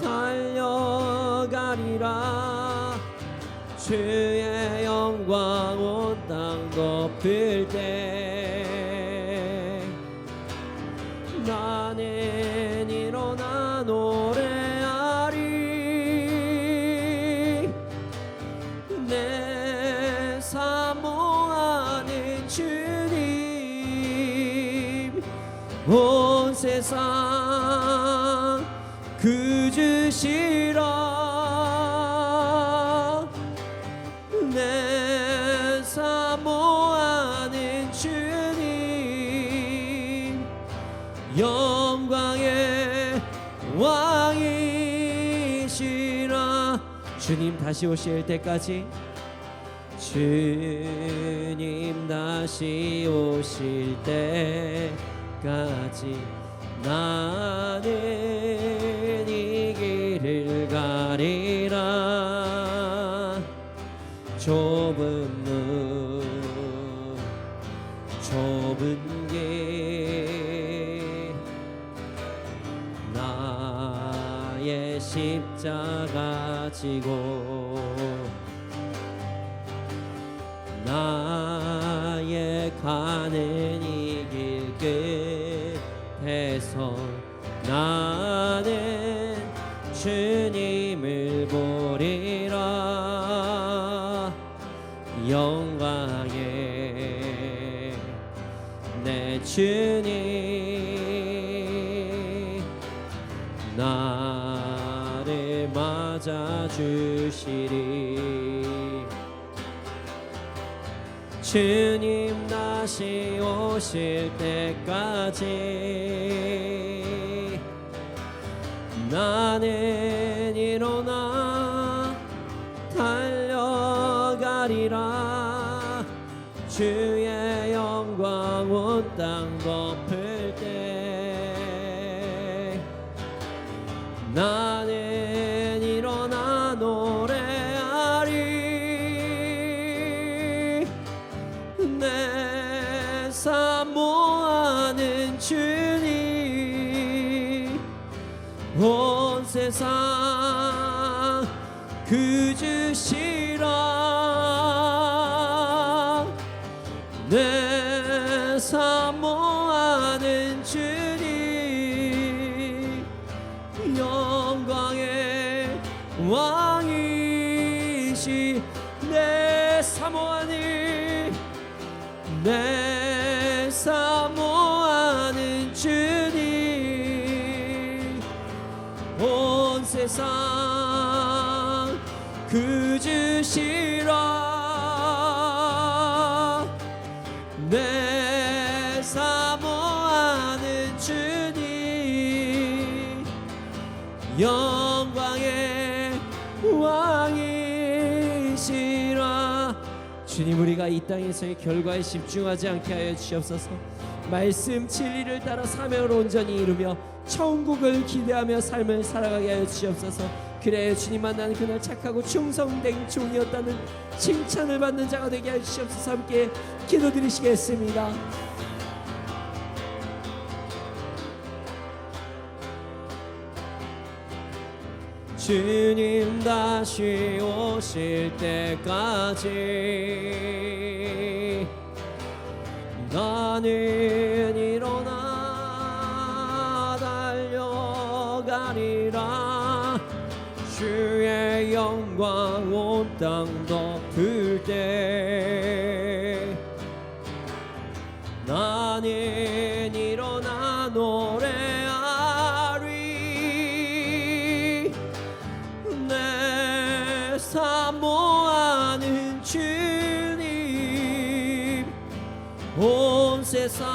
달려가리라. 주의 영광 온 땅 덮을 때 나는 일어나 노래하리. 내 사모하는 주님 온 세상 그주시라. 내 사모하는 주님 영광의 왕이시라. 주님 다시 오실 때까지 주님 다시 오실 때까지 나는 이 길을 가리라. 좁은 문 좁은 길 나의 십자가 지고 나의 가는 이 길 끝에서 나는 주님을 보리라. 영광의 내 주님 나를 맞아 주시리. 주님 다시 오실 때까지 나는 일어나 달려가리라. 주의 영광 온 땅 덮을 때 나는 일어나 노래하리. 내 사모하는 주님 온 세상 그주시라. 내 사모하는 주님 영광의 왕이시. 내 사모하는 내 사모하는 주님 온 세상 그주시라. 내 사모하는 주님 영광의 왕이시라. 주님 우리가 이 땅에서의 결과에 집중하지 않게 하여 주시옵소서. 말씀 진리를 따라 사명을 온전히 이루며 천국을 기대하며 삶을 살아가게 하여 주시옵소서. 그래야 주님 만나는 그날 착하고 충성된 종이었다는 칭찬을 받는 자가 되게 하여 주시옵소서. 함께 기도드리시겠습니다. 주님 다시 오실 때까지 나는 일어나 달려가리라. 주의 영광 온 땅 덮을 때 나는 일어나 노래하리. 내 사모하는 주님 온 세상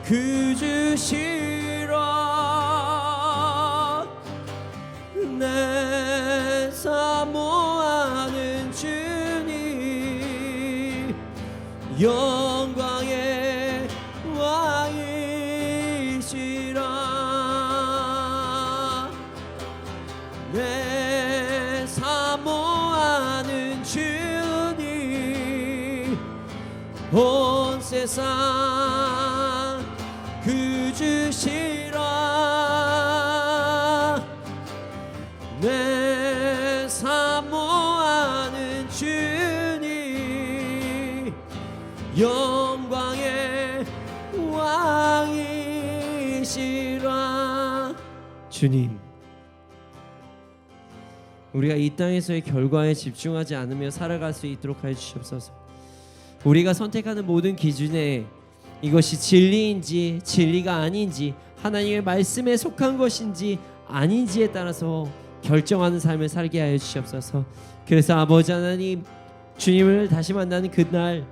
그주시라. 내 사모하는 주님 영광의 왕이시라. 내 세상 그 주시라 내 사모하는 주님 영광의 왕이시라. 주님, 우리가 이 땅에서의 결과에 집중하지 않으며 살아갈 수 있도록 하여 주시옵소서. 우리가 선택하는 모든 기준에 이것이 진리인지 진리가 아닌지 하나님의 말씀에 속한 것인지 아닌지에 따라서 결정하는 삶을 살게 하여 주시옵소서. 그래서 아버지 하나님, 주님을 다시 만나는 그날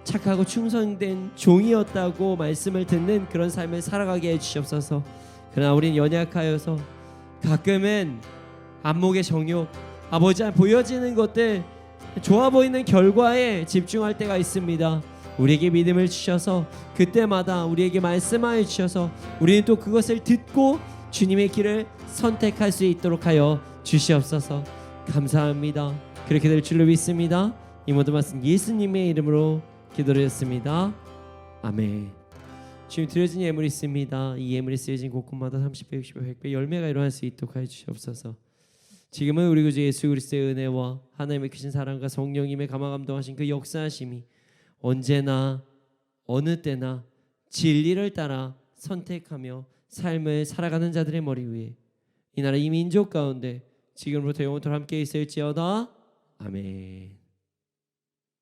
착하고 충성된 종이었다고 말씀을 듣는 그런 삶을 살아가게 해 주시옵소서. 그러나 우린 연약하여서 가끔은 안목의 정욕, 아버지 보여지는 것들, 좋아 보이는 결과에 집중할 때가 있습니다. 우리에게 믿음을 주셔서 그때마다 우리에게 말씀하여 주셔서 우리는 또 그것을 듣고 주님의 길을 선택할 수 있도록 하여 주시옵소서. 감사합니다. 그렇게 될 줄로 믿습니다. 이 모든 말씀 예수님의 이름으로 기도드렸습니다. 아멘. 지금 드려진 예물이 있습니다. 이 예물이 쓰여진 곳곳마다 30배, 60배, 100배 열매가 일어날 수 있도록 하여 주시옵소서. 지금은 우리 구주 예수 그리스도의 은혜와 하나님의 크신 사랑과 성령님의 감화 감동하신 그 역사하심이 언제나 어느 때나 진리를 따라 선택하며 삶을 살아가는 자들의 머리 위에 이 나라 이 민족 가운데 지금부터 영원토록 함께 있을지어다. 아멘.